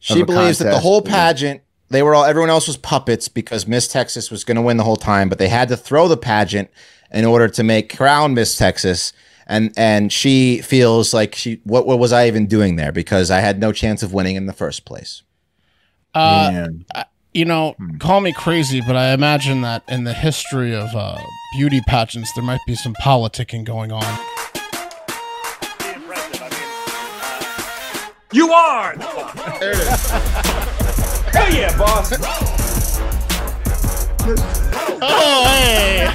She believes that the whole pageant, everyone else was puppets because Miss Texas was going to win the whole time, but they had to throw the pageant in order to make crown Miss Texas. And she feels like what was I even doing there? Because I had no chance of winning in the first place. You know, call me crazy, but I imagine that in the history of beauty pageants, there might be some politicking going on. You are the boss. There it is. Hell yeah, boss. Oh, hey.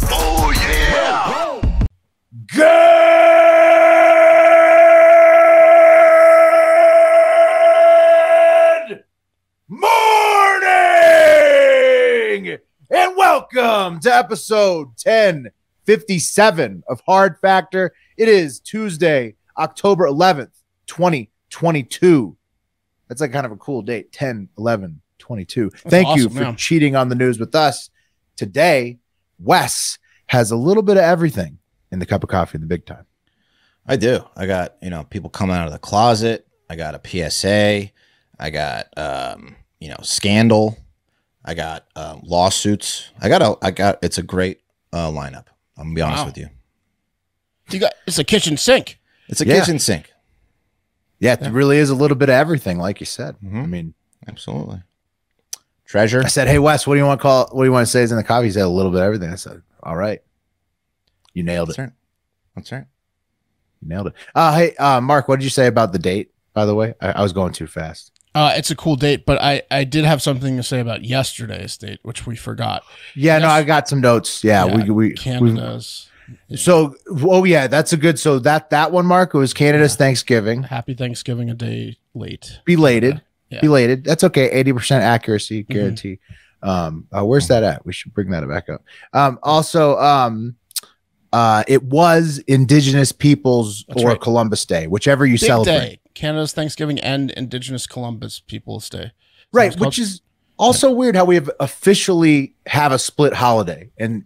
Oh, yeah. Good morning and welcome to episode 1057 of Hard Factor. It is Tuesday, October 11th, 2022. That's like kind of a cool date, 10/11/22. Thank you for cheating on the news with us. Today, Wes has a little bit of everything in the cup of coffee in the big time. I do. I got, people coming out of the closet. I got a PSA. I got, scandal. I got lawsuits. It's a great lineup. I'm gonna be honest with you. It's a kitchen sink. It's a kitchen sink. Yeah, it really is a little bit of everything, like you said. I mean, absolutely. Treasure. I said, "Hey, Wes, what do you want to say is in the coffee?" He said, "A little bit of everything." I said, "All right, you nailed it." That's right. You nailed it. Hey, Mark, what did you say about the date? By the way, I was going too fast. It's a cool date, but I did have something to say about yesterday's date, which we forgot. Yeah, no, I got some notes. Yeah, we Canada's. So, that's a good. So that one, Mark, it was Canada's Thanksgiving. Happy Thanksgiving, a day late. Belated. Yeah. Belated. That's okay. 80% accuracy guarantee. Where's that at? We should bring that back up. It was Indigenous Peoples Columbus Day, whichever you celebrate. Day. Canada's Thanksgiving and Indigenous Columbus Peoples Day. Right, which is also weird how we have officially have a split holiday and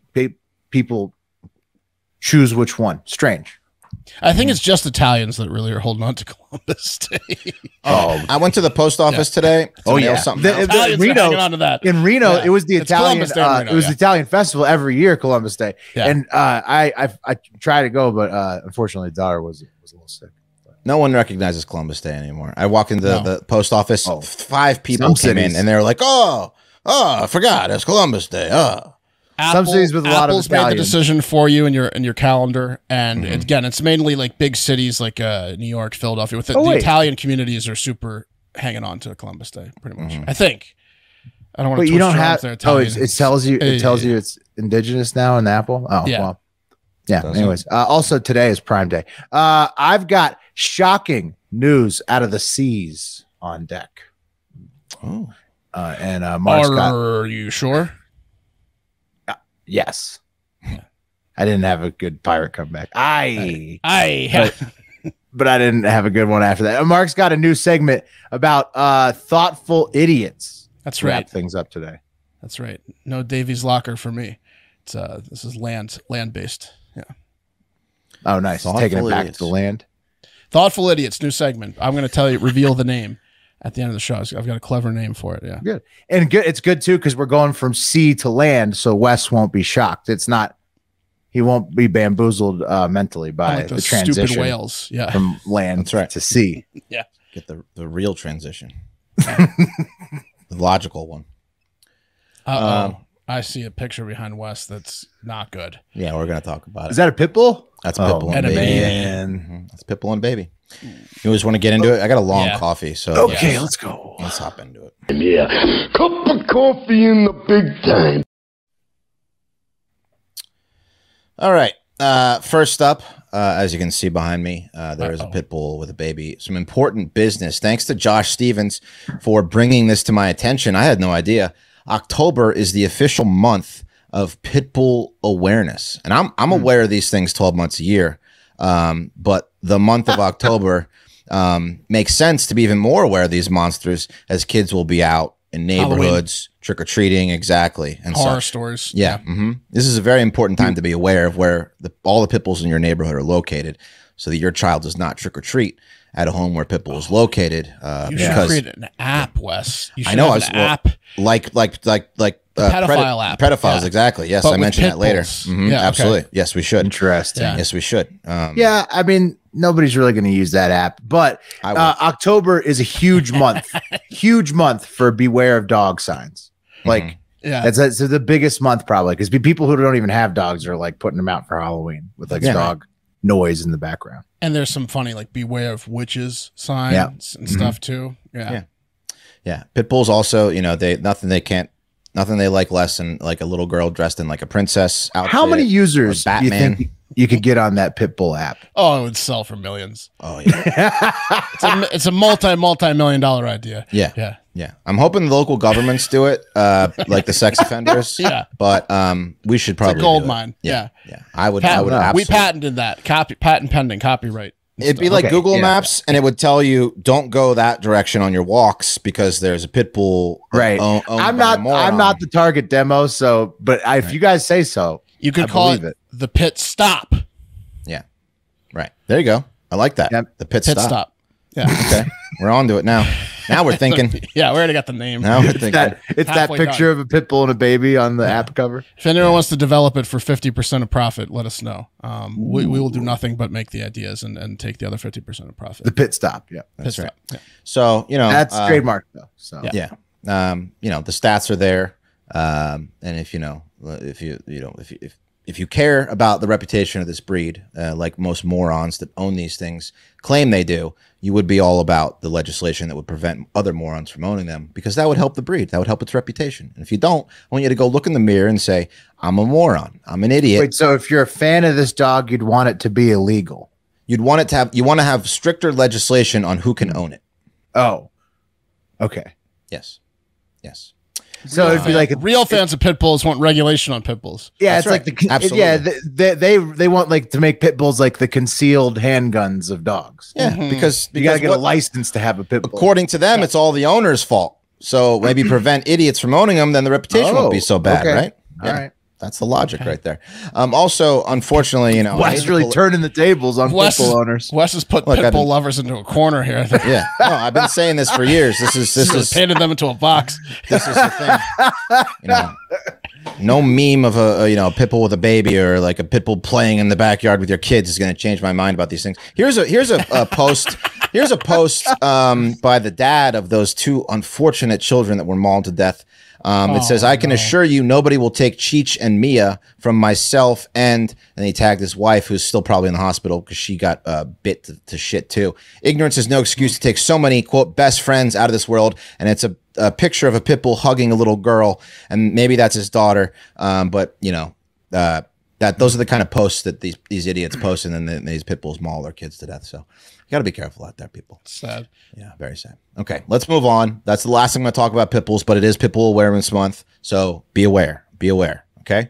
people choose which one. Strange. I think it's just Italians that really are holding on to Columbus Day. I went to the post office today. Something else. In Reno, it was the Italian. It was the Italian festival every year, Columbus Day. Yeah. And I tried to go, but unfortunately, daughter was a little sick. No one recognizes Columbus Day anymore. I walk into the post office. 5 people came in, and they were like, "Oh, I forgot it's Columbus Day." Some cities with a lot of Italians made the decision for you in your calendar, and again, it's mainly like big cities like New York, Philadelphia. With the Italian communities are super hanging on to Columbus Day, pretty much. I think. I don't want to. But you don't have. It tells you. It tells you it's indigenous now in the Apple. Oh, yeah. Well, yeah. Anyways, also today is Prime Day. I've got shocking news out of the seas on deck. Oh, and Mark's are you sure? Yes. I didn't have a good pirate comeback. But I didn't have a good one after that. Mark's got a new segment about thoughtful idiots. That's right. Wrap things up today. That's right. No Davies Locker for me. It's this is land based. Yeah. Oh, nice. Taking it back to the land. Thoughtful idiots, new segment. I'm going to reveal the name at the end of the show. I've got a clever name for it. Yeah. Good. And good. It's good too, because we're going from sea to land. So Wes won't be shocked. He won't be bamboozled mentally by like the transition stupid whales. Yeah. From land to sea. Yeah. Get the real transition. The logical one. I see a picture behind Wes that's not good. Yeah, we're going to talk about it. Is that a pitbull? That's Pitbull and Baby. That's Pitbull and Baby. You just want to get into it? I got a long coffee, so okay, let's go. Let's hop into it. Yeah, cup of coffee in the big time. All right. First up, as you can see behind me, there is a Pitbull with a baby. Some important business. Thanks to Josh Stevens for bringing this to my attention. I had no idea. October is the official month of Pitbull awareness, and I'm aware of these things 12 months a year. But the month of October makes sense to be even more aware of these monsters, as kids will be out in neighborhoods, trick-or-treating, exactly. And horror stores. Yeah. This is a very important time to be aware of where all the pit bulls in your neighborhood are located. so that your child does not trick or treat at a home where Pitbull is located. You should create an app, Wes. You should I know. have an app. Like pedophile app. Pedophiles, exactly. Yes, But I mentioned that later. Yeah, absolutely. okay. Yes, we should. Interesting. Yeah. Yes, we should. Yeah, I mean, nobody's really going to use that app, but October is a huge month, huge month for beware of dog signs. Like, that's the biggest month probably, because people who don't even have dogs are like putting them out for Halloween with like dog noise in the background. And there's some funny like beware of witches signs and stuff too. Yeah. Pit bulls also, nothing they like less than like a little girl dressed in like a princess outfit. How many users do you Batman think you could get on that Pitbull app? Oh, it would sell for millions. Oh yeah. It's a multi-million dollar idea. Yeah. I'm hoping the local governments do it, like the sex offenders. Yeah. But we should probably it's a gold mine. Yeah. I would absolutely. We patented that. Patent pending, copyright. It'd be like Google Maps, and it would tell you don't go that direction on your walks because there's a pit bull. Right. I'm not the target demo, so if you guys say so, you could call it the pit stop. Yeah. Right. There you go. I like that. Yep. The pit stop. Yeah. Okay. We're on to it now. Now we're thinking. Yeah, we already got the name. Now we're thinking. It's that picture of a pit bull and a baby on the app cover. If anyone wants to develop it for 50% of profit, let us know. We will do nothing but make the ideas and take the other 50% of profit. The pit stop. Yeah. That's right. Yeah. So, that's trademark though. So yeah. The stats are there. And if you care about the reputation of this breed, like most morons that own these things claim they do, you would be all about the legislation that would prevent other morons from owning them, because that would help the breed. That would help its reputation. And if you don't, I want you to go look in the mirror and say, I'm a moron. I'm an idiot. Wait, so if you're a fan of this dog, you'd want it to be illegal? You want to have stricter legislation on who can own it. Oh, okay. Yes. So it'd be like real fans of pit bulls want regulation on pit bulls. Yeah, That's it's right. like they want like to make pit bulls like the concealed handguns of dogs. Yeah, because you gotta get a license to have a pit bull. According to them, it's all the owner's fault. So maybe prevent idiots from owning them, then the reputation won't be so bad, right? All right. That's the logic right there. Also, unfortunately, Wes really turning the tables on pit bull owners. Wes has put pit bull lovers into a corner here. Yeah, no, I've been saying this for years. This is painted them into a box. This is the thing. No meme of a pit bull with a baby or like a pit bull playing in the backyard with your kids is going to change my mind about these things. Here's a post. Here's a post by the dad of those two unfortunate children that were mauled to death. It says, I can assure you nobody will take Cheech and Mia from myself. And he tagged his wife, who's still probably in the hospital because she got bit to shit too. Ignorance is no excuse to take so many, quote, best friends out of this world. And it's a picture of a pit bull hugging a little girl. And maybe that's his daughter. But those are the kind of posts that these idiots post. And then these pit bulls maul their kids to death. So you got to be careful out there, people. Sad. Yeah, very sad. Okay, let's move on. That's the last thing I'm going to talk about pit bulls, but it is Pit Bull Awareness Month, so be aware. Be aware, okay?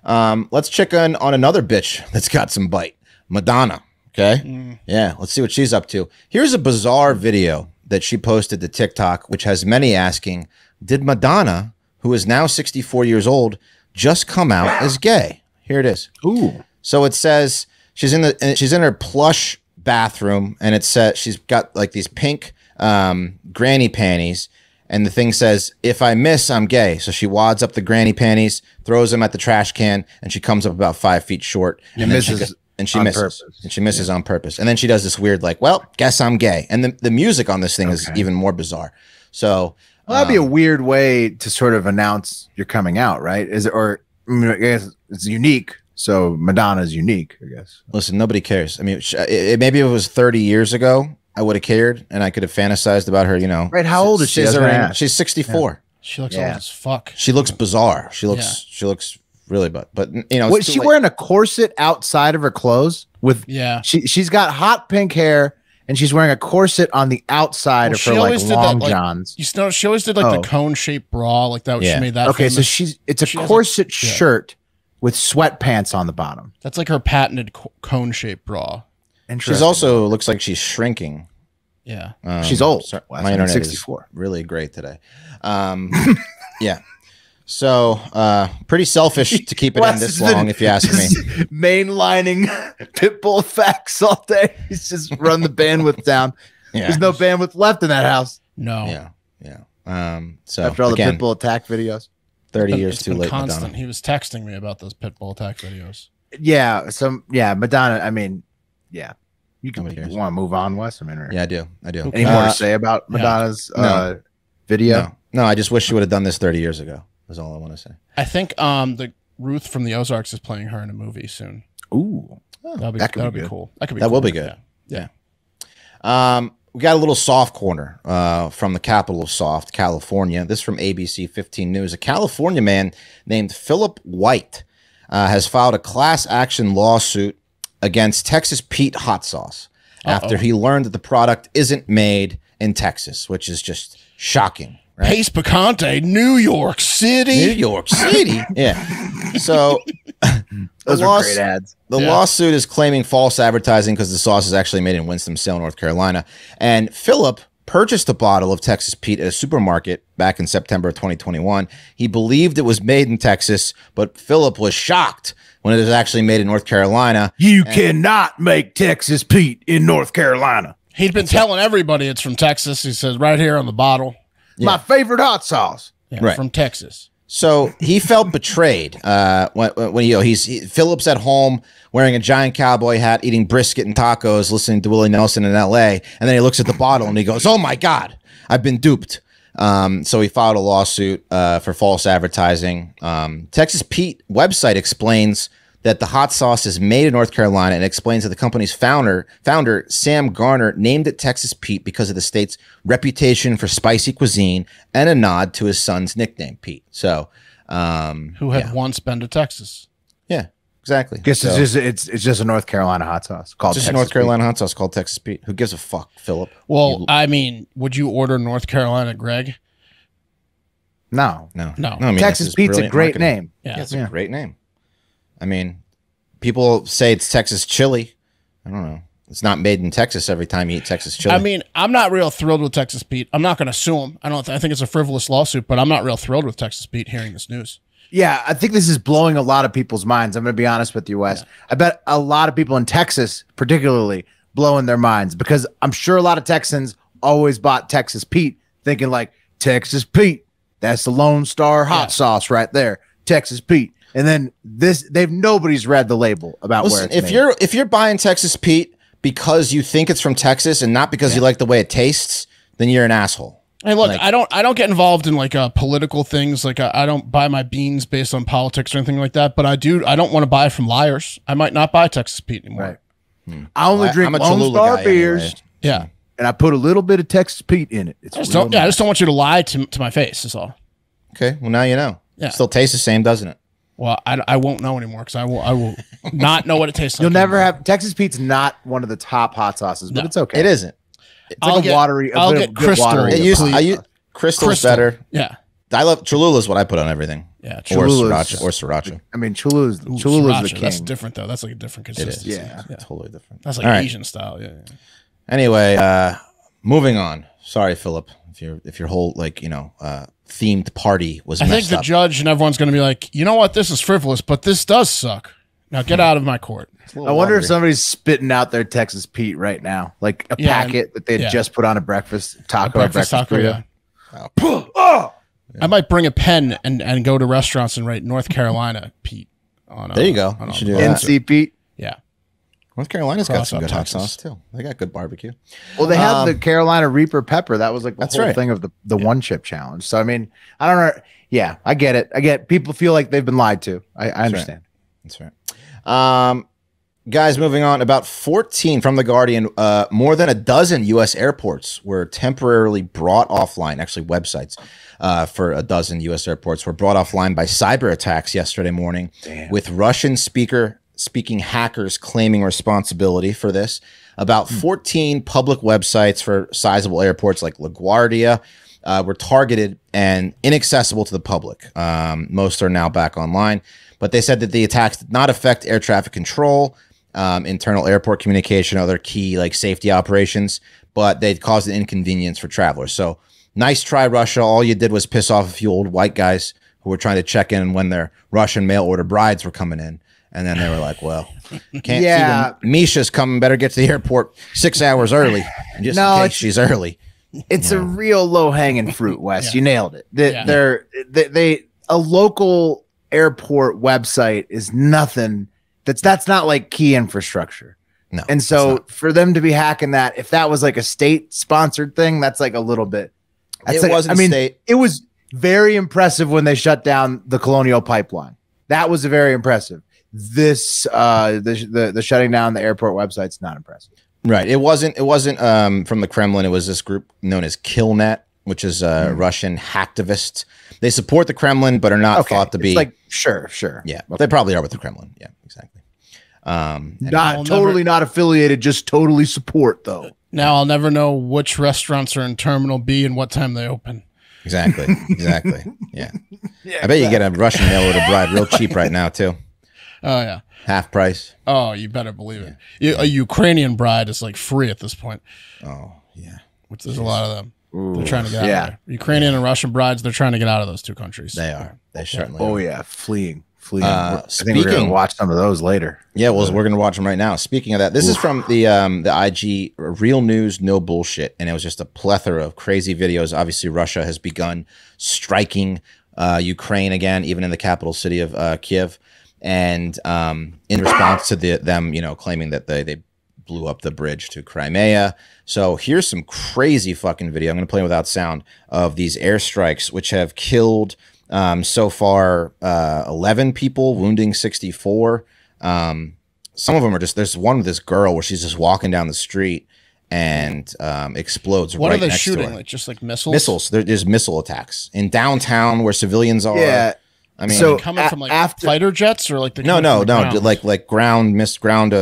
Let's check on another bitch that's got some bite. Madonna, okay? Yeah, let's see what she's up to. Here's a bizarre video that she posted to TikTok, which has many asking, did Madonna, who is now 64 years old, just come out as gay? Here it is. Ooh. So it says she's in her plush bathroom, and it says she's got like these pink granny panties, and the thing says, if I miss, I'm gay. So she wads up the granny panties, throws them at the trash can, and she comes up about 5 feet short and misses on purpose. And then she does this weird like, well, guess I'm gay. And the music on this thing is even more bizarre. So that'd be a weird way to sort of announce you're coming out, right? Is it, or I guess it's unique. So Madonna's unique, I guess. Listen, nobody cares. I mean, maybe if it was 30 years ago, I would have cared, and I could have fantasized about her, Right, how old is she? She's 64. Yeah. She looks old as fuck. She looks bizarre. She looks really but was she wearing a corset outside of her clothes? She's got hot pink hair, and she's wearing a corset on the outside of her like long johns. She always did like the cone-shaped bra, like that. She made that. Okay, famous. so it's a corset shirt with sweatpants on the bottom. That's like her patented cone-shaped bra. She's also looks like she's shrinking. Yeah. She's old. My internet 64. is really great today. Yeah. So, pretty selfish to keep it in this long, if you ask me. Mainlining pitbull facts all day. He's just run the bandwidth down. Yeah. There's no bandwidth left in that house. No. Yeah. So after all the pitbull attack videos, 30 years too late. Constant. Madonna. He was texting me about those pitbull attack videos. Yeah. Madonna. I mean, yeah. You want to move on, Wes? I mean, yeah, I do. Any more to say about Madonna's video? No. I just wish she would have done this 30 years ago. That's all I want to say. I think the Ruth from the Ozarks is playing her in a movie soon. Ooh, that'll be cool. That will be good. Yeah. We got a little soft corner from the capital of soft, California. This from ABC 15 News. A California man named Philip White has filed a class action lawsuit against Texas Pete hot sauce after he learned that the product isn't made in Texas, which is just shocking. Right? Pace Picante, New York City. Yeah. So those are great ads. The lawsuit is claiming false advertising because the sauce is actually made in Winston-Salem, North Carolina. And Philip purchased a bottle of Texas Pete at a supermarket back in September of 2021. He believed it was made in Texas, but Philip was shocked when it was actually made in North Carolina. You cannot make Texas Pete in North Carolina. He'd been telling everybody it's from Texas. He says right here on the bottle. Yeah. My favorite hot sauce. Yeah, from Texas. So he felt betrayed when Philip's at home wearing a giant cowboy hat, eating brisket and tacos, listening to Willie Nelson in L.A., and then he looks at the bottle and he goes, "Oh my God, I've been duped." So he filed a lawsuit for false advertising. Texas Pete website explains that the hot sauce is made in North Carolina and explains that the company's founder Sam Garner named it Texas Pete because of the state's reputation for spicy cuisine and a nod to his son's nickname, Pete. So, who had once been to Texas? Yeah, exactly. Guess it's just a North Carolina hot sauce called just Texas a North Carolina hot sauce called Texas Pete. Who gives a fuck, Philip? Well, I mean, would you order North Carolina, Greg? No. I mean, Texas Pete's a great name. Yeah, it's a great name. I mean, people say it's Texas chili. I don't know. It's not made in Texas every time you eat Texas chili. I mean, I'm not real thrilled with Texas Pete. I'm not going to sue him. I think it's a frivolous lawsuit, but I'm not real thrilled with Texas Pete hearing this news. Yeah, I think this is blowing a lot of people's minds. I'm going to be honest with you, Wes. Yeah. I bet a lot of people in Texas, particularly, blowing their minds because I'm sure a lot of Texans always bought Texas Pete thinking like, Texas Pete, that's the Lone Star hot sauce right there. Texas Pete. And then nobody's read the label about where it's made. If you're buying Texas Pete because you think it's from Texas and not because you like the way it tastes, then you're an asshole. Hey, look, I don't get involved in like political things. Like I don't buy my beans based on politics or anything like that. But I don't want to buy from liars. I might not buy Texas Pete anymore. Right. I only drink Lone Star beers. Anyway. Yeah, and I put a little bit of Texas Pete in it. I just don't want you to lie to my face. Is all. Okay, well now you know. Yeah, still tastes the same, doesn't it? Well, I won't know anymore because I will not know what it tastes like. You'll never have Texas Pete's not one of the top hot sauces, but it's okay. It isn't. It's like watery. I'll get Crystal. Crystal's better. Yeah, I love Cholula is what I put on everything. Yeah, Cholula or Sriracha. I mean, Cholula's the king. That's different though. That's like a different consistency. Yeah, totally different. That's like Asian style. Yeah. Anyway, moving on. Sorry, Philip, if your whole themed party was. I think the judge and everyone's going to be like, you know what, this is frivolous, but this does suck. Now get out of my court. I wonder if somebody's spitting out their Texas Pete right now, like a packet that they just put on a breakfast taco. Yeah. Oh. I might bring a pen and go to restaurants and write North Carolina Pete. There you go. You should do that. NC Pete. Yeah. North Carolina's got some good hot sauce too. They got good barbecue. Well, they have the Carolina Reaper pepper. That was like the whole thing of the one chip challenge. So I mean, I don't know. Yeah, I get it. People feel like they've been lied to. I understand. That's right. Guys, moving on. About 14 from The Guardian. More than a dozen U.S. airports were temporarily brought offline. Actually, websites for a dozen U.S. airports were brought offline by cyber attacks yesterday morning, with Russian speaking hackers claiming responsibility for this. About 14 public websites for sizable airports like LaGuardia were targeted and inaccessible to the public. Most are now back online, but they said that the attacks did not affect air traffic control, internal airport communication, other key safety operations, but they caused an inconvenience for travelers. So nice try, Russia. All you did was piss off a few old white guys who were trying to check in when their Russian mail order brides were coming in. And then they were like, well, can't see when Misha's coming. Better get to the airport 6 hours early. Just in case she's early. It's a real low hanging fruit, Wes. You nailed it. A local airport website is nothing. That's not like key infrastructure. No. And so for them to be hacking that, if that was like a state sponsored thing, that's like a little bit. It wasn't state. It was very impressive when they shut down the Colonial Pipeline. That was very impressive. This the shutting down the airport website's not impressive. Right. It wasn't from the Kremlin. It was this group known as Killnet, which is Russian hacktivists. They support the Kremlin, but are not thought to be like sure. Yeah. They probably are with the Kremlin. Yeah, exactly. Not affiliated, just totally support though. Now I'll never know which restaurants are in Terminal B and what time they open. Exactly. Yeah. I bet you get a Russian mail order bride real cheap right now too. Oh yeah, half price. Oh, you better believe it. A Ukrainian bride is like free at this point. Oh yeah, which there's a lot of them. They're trying to get out of there. Ukrainian and Russian brides, they're trying to get out of those two countries. They are. They certainly. Oh yeah, fleeing. I think we're gonna watch some of those later. Yeah, well, we're gonna watch them right now. Speaking of that, this is from the IG Real News, No Bullshit, and it was just a plethora of crazy videos. Obviously, Russia has begun striking Ukraine again, even in the capital city of Kiev. And in response to them, claiming that they blew up the bridge to Crimea. So here's some crazy fucking video. I'm going to play without sound of these airstrikes, which have killed so far 11 people, wounding 64. Some of them are there's one with this girl where she's just walking down the street and explodes. What right are they next shooting? to her. Like just like missiles? Missiles. There's missile attacks in downtown where civilians are. Yeah. I mean, so coming from like fighter jets or like no, like ground ground.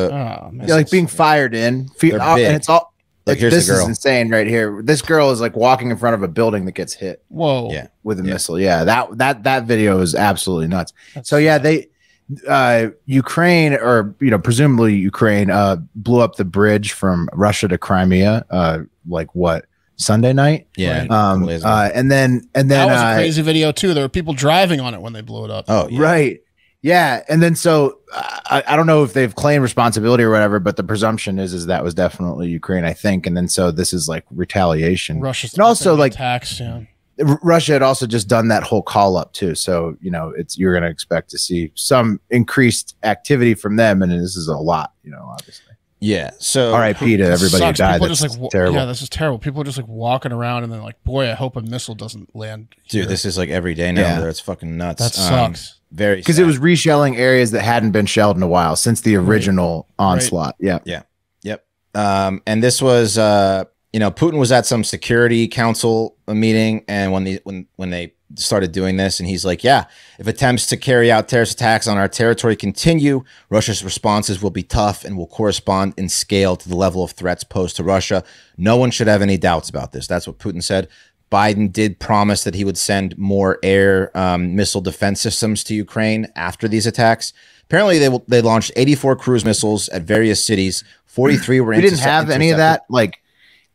Like being fired in, and it's all. Like here's this the girl. Is insane right here. This girl is like walking in front of a building that gets hit. Whoa! Yeah, with a missile. Yeah, that video is absolutely nuts. So yeah, they Ukraine or presumably Ukraine blew up the bridge from Russia to Crimea. Like what? Sunday night, yeah. And then that was a crazy video too. There were people driving on it when they blew it up. Oh, yeah. Right, yeah. And then so I don't know if they've claimed responsibility or whatever, but the presumption is that was definitely Ukraine, I think. And then so this is like retaliation. Russia's and also like attacks. Yeah, Russia had also just done that whole call up too. So you're going to expect to see some increased activity from them, and this is a lot. Obviously. Yeah. So R.I.P. to everybody who died. That's just terrible. Yeah, this is terrible. People are just like walking around and then like, boy, I hope a missile doesn't land here. Dude, this is like every day now. Yeah. It's fucking nuts. That sucks. Very because it was reshelling areas that hadn't been shelled in a while since the original onslaught. Right. Yep. And this was Putin was at some security council meeting, and when they started doing this, and he's like, yeah, if attempts to carry out terrorist attacks on our territory continue, Russia's responses will be tough and will correspond in scale to the level of threats posed to Russia. No one should have any doubts about this. That's what Putin said. Biden did promise that he would send more air missile defense systems to Ukraine after these attacks. Apparently, they launched 84 cruise missiles at various cities. 43 were. We didn't have any of that. Like,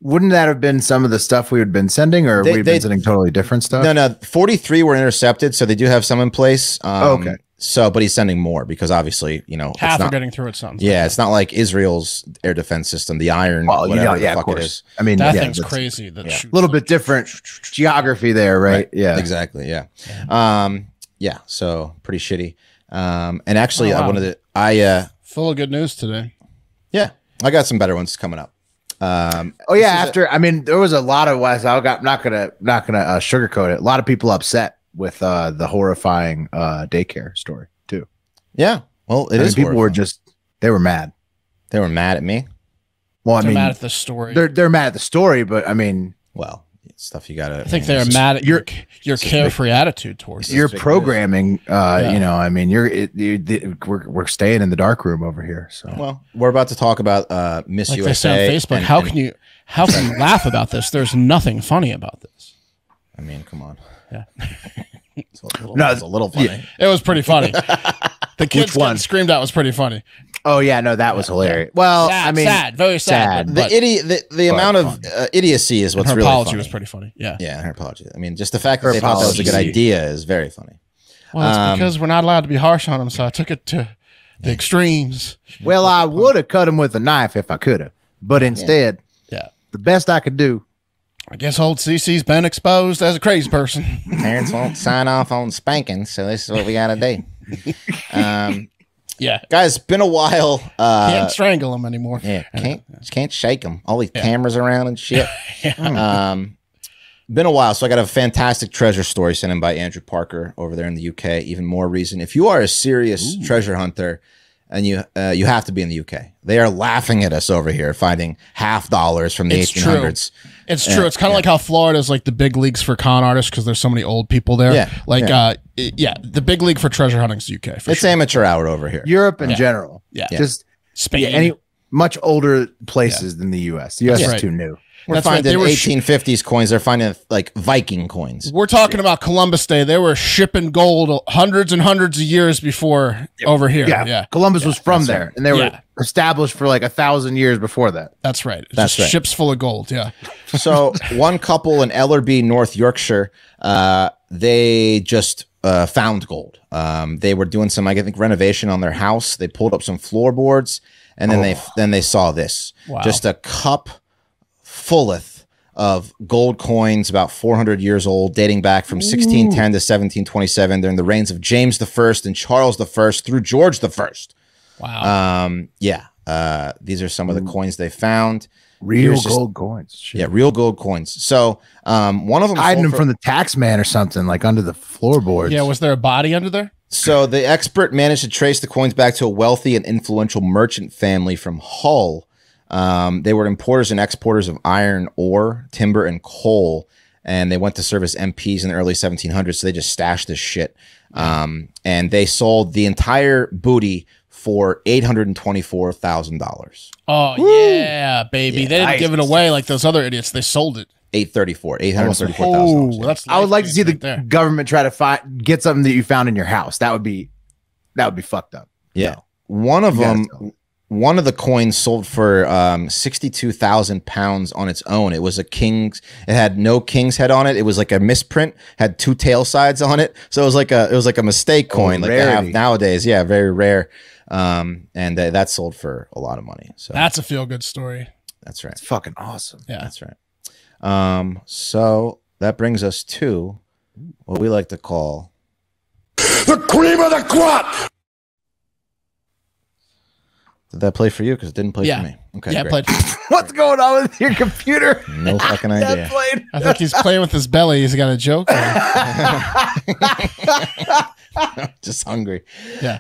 wouldn't that have been some of the stuff we had been sending, or we've been sending totally different stuff? No. 43 were intercepted, so they do have some in place. Okay. So, but he's sending more because obviously, half are getting through it. Sounds. Yeah, it's not like Israel's air defense system, the Iron. Well, of course. It is. I mean, that thing's crazy. A little bit different geography there, right? Yeah, exactly. Yeah. So pretty shitty. And actually, I full of good news today. Yeah, I got some better ones coming up. There was a lot of West. I'm not gonna sugarcoat it. A lot of people upset with the horrifying daycare story too. Yeah, well, it is. People horrifying. They were mad. They were mad at me. Well, they're mad at the story. They're mad at the story, but I mean, well, stuff you gotta. I think they're mad at your carefree attitude towards your programming. We're staying in the dark room over here. So well, we're about to talk about Miss like USA they say on Facebook. How can you laugh about this? There's nothing funny about this. I mean, come on. Yeah. It's a little funny. Yeah. It was pretty funny. The kids getting screamed at was pretty funny. Oh yeah, no, that was hilarious. Well, sad, very sad. The amount of idiocy is what's her really apology funny. was pretty funny. Yeah, her apology. I mean, just the fact that they thought that was a good idea is very funny. Well, it's because we're not allowed to be harsh on them, so I took it to the extremes. Well, I would have cut him with a knife if I could have, but instead, the best I could do. I guess old CC's been exposed as a crazy person. Parents won't sign off on spankings, so this is what we got to do. Yeah, guys, been a while. Can't strangle them anymore. Yeah, can't shake them. All these cameras around and shit. Been a while, so I got a fantastic treasure story sent in by Andrew Parker over there in the UK. Even more reason, if you are a serious treasure hunter, and you have to be in the UK. They are laughing at us over here, finding $half from the 1800s. It's true. It's kind of like how Florida is like the big leagues for con artists because there's so many old people there. The big league for treasure hunting is the UK. It's amateur hour over here. Europe in general. Just Spain. Any much older places than the US. The US is too new. We're finding 1850s coins. They're finding like Viking coins. We're talking about Columbus Day. They were shipping gold hundreds and hundreds of years before over here. Yeah. Columbus was from there, and they were established for like 1,000 years before that. That's right. That's right. Ships full of gold. Yeah. So one couple in Ellerby, North Yorkshire, they just found gold. They were doing some, I think, renovation on their house. They pulled up some floorboards, and then they saw this. Wow. Just a cup fulleth of gold coins about 400 years old, dating back from 1610 to 1727 during the reigns of James I and Charles I through George I. Wow. These are some of the coins they found. Real gold coins. Shit. Yeah, real gold coins. So one of them hiding them from the tax man or something, like under the floorboards. Yeah, was there a body under there? So the expert managed to trace the coins back to a wealthy and influential merchant family from Hull. They were importers and exporters of iron ore, timber, and coal, and they went to serve as MPs in the early 1700s, so they just stashed this shit. And they sold the entire booty for $824,000. Oh, yeah, baby. Yeah, they didn't give it away like those other idiots. They sold it. $834,000. That's I would like to see the government try to get something that you found in your house. That would be fucked up. Yeah. No. One of the coins sold for 62,000 pounds on its own. It was a king's. It had no king's head on it. It was like a misprint. Had two tail sides on it. So it was like a mistake coin, like they have nowadays. Yeah, very rare. And that sold for a lot of money. So that's a feel good story. That's right. It's fucking awesome. Yeah, that's right. So that brings us to what we like to call the cream of the crop. Did that play for you? Because it didn't play for me. Okay. Yeah, great. it played. What's going on with your computer? No fucking idea. I think he's playing with his belly. He's got a joke. Just hungry. Yeah.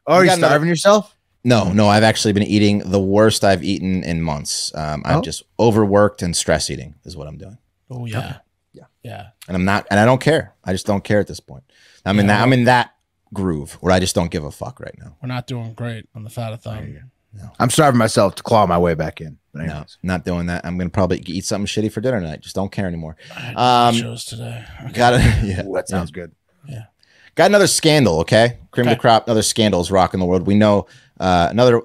Are you starving yourself? No. I've actually been eating the worst I've eaten in months. I've just overworked and stress eating is what I'm doing. Oh yeah. Okay. Yeah. And I don't care. I just don't care at this point. I'm in that groove where I just don't give a fuck right now. We're not doing great on the fat-a-thon. No. I'm starving myself to claw my way back in. But no, not doing that. I'm gonna probably eat something shitty for dinner tonight. Just don't care anymore. I had nachos today. Okay. Got it. Yeah, that sounds good. Yeah. Got another scandal. Okay, cream of the crop. Another scandal is rocking the world. We know another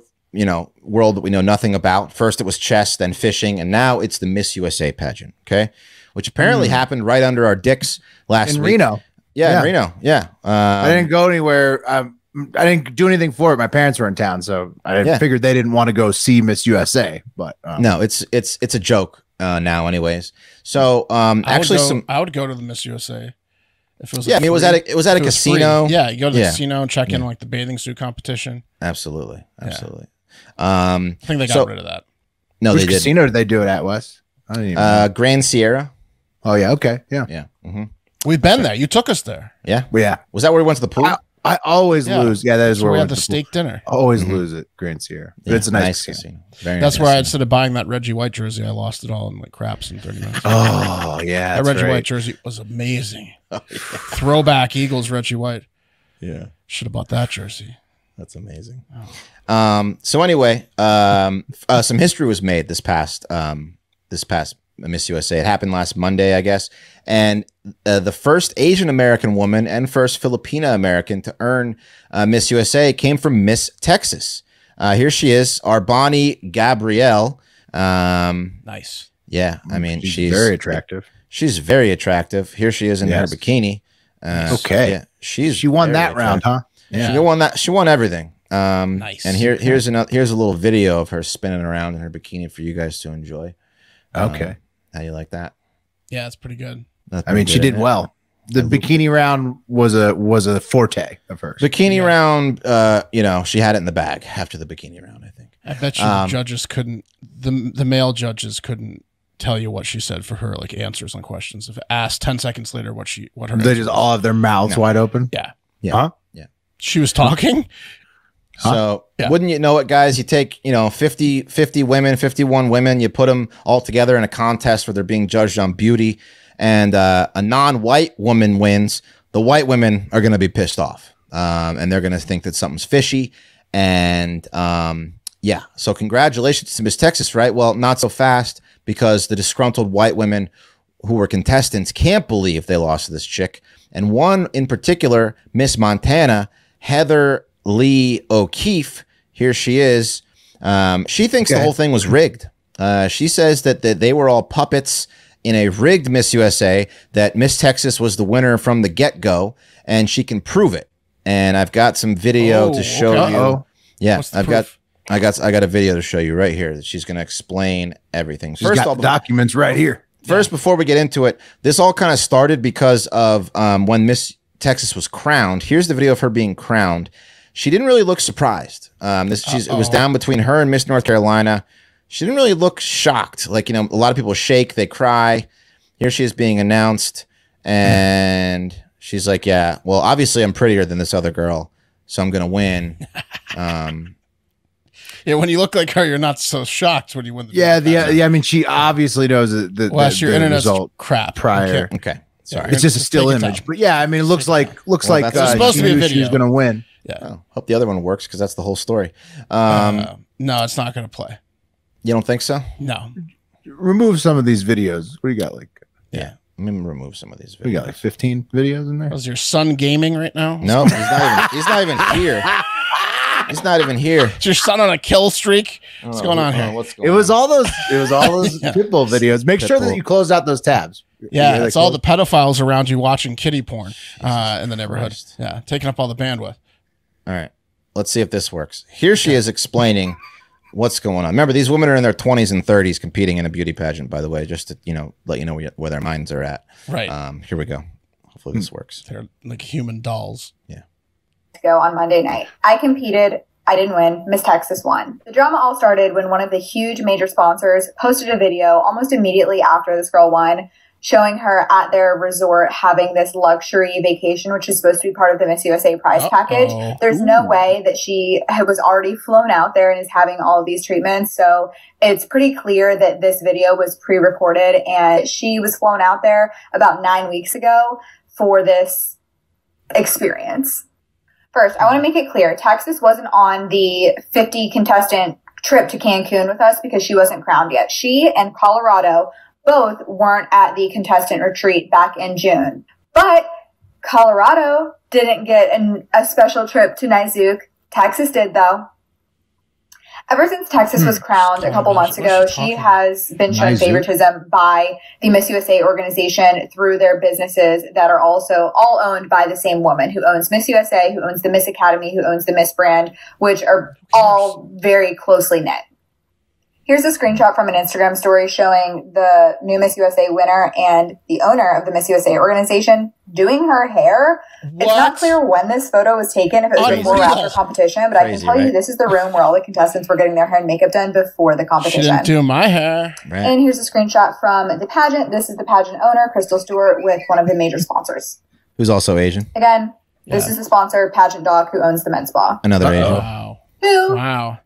world that we know nothing about. First it was chess, then fishing, and now it's the Miss USA pageant. Okay, which apparently happened right under our dicks last week. Reno. Yeah, in Reno. Yeah. I didn't go anywhere. I didn't do anything for it. My parents were in town, so I figured they didn't want to go see Miss USA. But no, it's a joke now, anyways. So actually, I would go to the Miss USA if it was. Yeah, I mean, it was at a casino. Yeah, you go to the casino and check in like the bathing suit competition. Absolutely. I think they got rid of that. No, which they did. Casino did they do it at, Wes? I don't even know. Grand Sierra. Oh yeah. Okay. Yeah. Yeah. Mm-hmm. We've been there. You took us there. Yeah. Yeah. Was that where we went to the pool? I always lose. Yeah, that is where we had the steak dinner. Always lose at Grand Sierra. But it's a nice casino. That's where instead of buying that Reggie White jersey, I lost it all in like craps in 30 minutes. Oh yeah, that Reggie White jersey was amazing. Throwback Eagles Reggie White. Yeah, should have bought that jersey. That's amazing. So anyway, some history was made this past Miss USA. It happened last Monday, I guess. And the first Asian American woman and first Filipina American to earn Miss USA came from Miss Texas. Here she is, Arbani Gabrielle. Nice. Yeah, I mean, she's very attractive. She's very attractive. Here she is in her bikini. Okay. Yeah, she won that round, huh? Yeah. She won that. She won everything. Nice. And here's a little video of her spinning around in her bikini for you guys to enjoy. Okay. How you like that? Yeah, it's pretty good. I mean, she did well. The bikini round was a forte of hers. Bikini round, you know, she had it in the bag after the bikini round, I think. I bet you the judges couldn't, the male judges couldn't tell you what she said for her like answers on questions. If asked 10 seconds later what her they just all have their mouths wide open. Yeah. Yeah. Huh? Yeah. She was talking. So wouldn't you know it, guys? You take, you know, 50 women, 51 women, you put them all together in a contest where they're being judged on beauty, and a non-white woman wins. The white women are going to be pissed off, and they're going to think that something's fishy. And yeah, so congratulations to Miss Texas, right? Well, not so fast, because the disgruntled white women who were contestants can't believe they lost to this chick. And one in particular, Miss Montana, Heather Lee O'Keefe, here she is. She thinks the whole thing was rigged. She says that they were all puppets in a rigged Miss USA, that Miss Texas was the winner from the get-go, and she can prove it. And I've got some video to show you. Yeah, I got a video to show you right here that she's going to explain everything. First of all, documents right here. First, before we get into it, this all kind of started because of when Miss Texas was crowned. Here's the video of her being crowned. She didn't really look surprised. It was down between her and Miss North Carolina. She didn't really look shocked. Like, you know, a lot of people shake, they cry. Here she is being announced, and she's like, yeah, well, obviously I'm prettier than this other girl, so I'm going to win. Yeah, when you look like her, you're not so shocked when you win. I mean, she obviously knows the your internet's result crap prior. Okay, sorry, it's just a still image, but yeah, I mean, it looks like that's supposed to be a video. She's going to win. Yeah, oh, hope the other one works, because that's the whole story. No, it's not going to play. You don't think so? No. Remove some of these videos. What do you got? Like, yeah, let me remove some of these videos. We got like 15 videos in there. Is your son gaming right now? No, he's not even here. He's not even here. Is your son on a kill streak? What's going on here? It was all those pitbull videos. Make sure that you close out those tabs. Yeah, it's all the pedophiles around you watching kitty porn in the neighborhood. Christ. Yeah, taking up all the bandwidth. All right, let's see if this works. Here she is explaining what's going on. Remember, these women are in their 20s and 30s competing in a beauty pageant, by the way, just to, you know, let you know where their minds are at. Right. Here we go. Hopefully this works. They're like human dolls. Yeah. Go on Monday night. I competed. I didn't win. Miss Texas won. The drama all started when one of the huge major sponsors posted a video almost immediately after this girl won, showing her at their resort having this luxury vacation, which is supposed to be part of the Miss USA prize package. There's no way that she was already flown out there and is having all of these treatments. So it's pretty clear that this video was pre-recorded, and she was flown out there about 9 weeks ago for this experience. First, I want to make it clear, Texas wasn't on the 50 contestant trip to Cancun with us because she wasn't crowned yet. She and Colorado both weren't at the contestant retreat back in June. But Colorado didn't get a special trip to Nizook. Texas did, though. Ever since Texas was crowned a couple months ago, she has been shown favoritism by the Miss USA organization through their businesses that are also all owned by the same woman who owns Miss USA, who owns the Miss Academy, who owns the Miss brand, which are all very closely knit. Here's a screenshot from an Instagram story showing the new Miss USA winner and the owner of the Miss USA organization doing her hair. What? It's not clear when this photo was taken, if it was before or after competition, but I can tell you this is the room where all the contestants were getting their hair and makeup done before the competition. She didn't do my hair. Right. And here's a screenshot from the pageant. This is the pageant owner, Crystal Stewart, with one of the major sponsors. Who's also Asian. Again, this is the sponsor, Pageant Doc, who owns the med spa. Another Asian. Wow. Who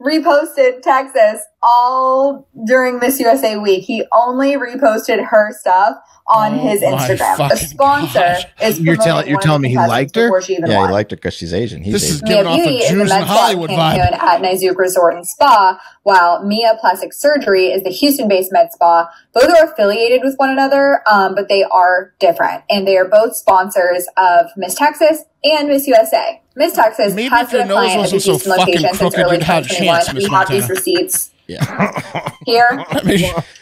reposted Texas all during Miss USA week. He only reposted her stuff on his Instagram. The sponsor is you're telling me he liked her? Yeah, he liked her because she's Asian. This Asian. is giving off a Jews in Hollywood vibe. At Nizook Resort and Spa, while Mia Plastic Surgery is the Houston-based med spa. Both are affiliated with one another, but they are different, and they are both sponsors of Miss Texas and Miss USA. Miss Texas has been a client at the Houston location since early 2021. We have these receipts Yeah. Here,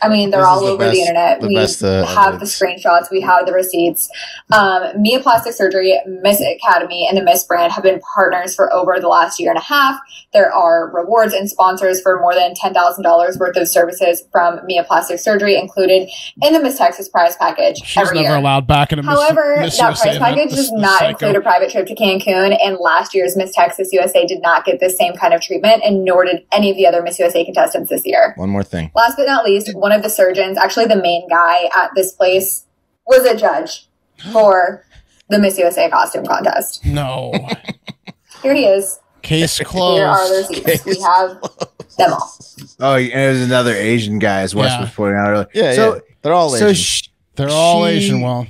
I mean, they're all over the internet. We have the evidence. screenshots. We have the receipts. Mia Plastic Surgery, Miss Academy, and the Miss brand have been partners for over the last year and a half. There are rewards and sponsors for more than $10,000 worth of services from Mia Plastic Surgery included in the Miss Texas prize package. She's never allowed back in a However, Miss that USA prize package does not include a private trip to Cancun, and last year's Miss Texas USA did not get the same kind of treatment, and nor did any of the other Miss USA contestants this year. One more thing. Last but not least, one of the surgeons, actually the main guy at this place, was a judge for the Miss USA costume contest. No. Here he is. Case closed. Here are the receipts. We have them all. Oh, and there's another Asian guy, as Wes was pointing out earlier. Yeah, so yeah. They're all Asian. They're all Asian. Well,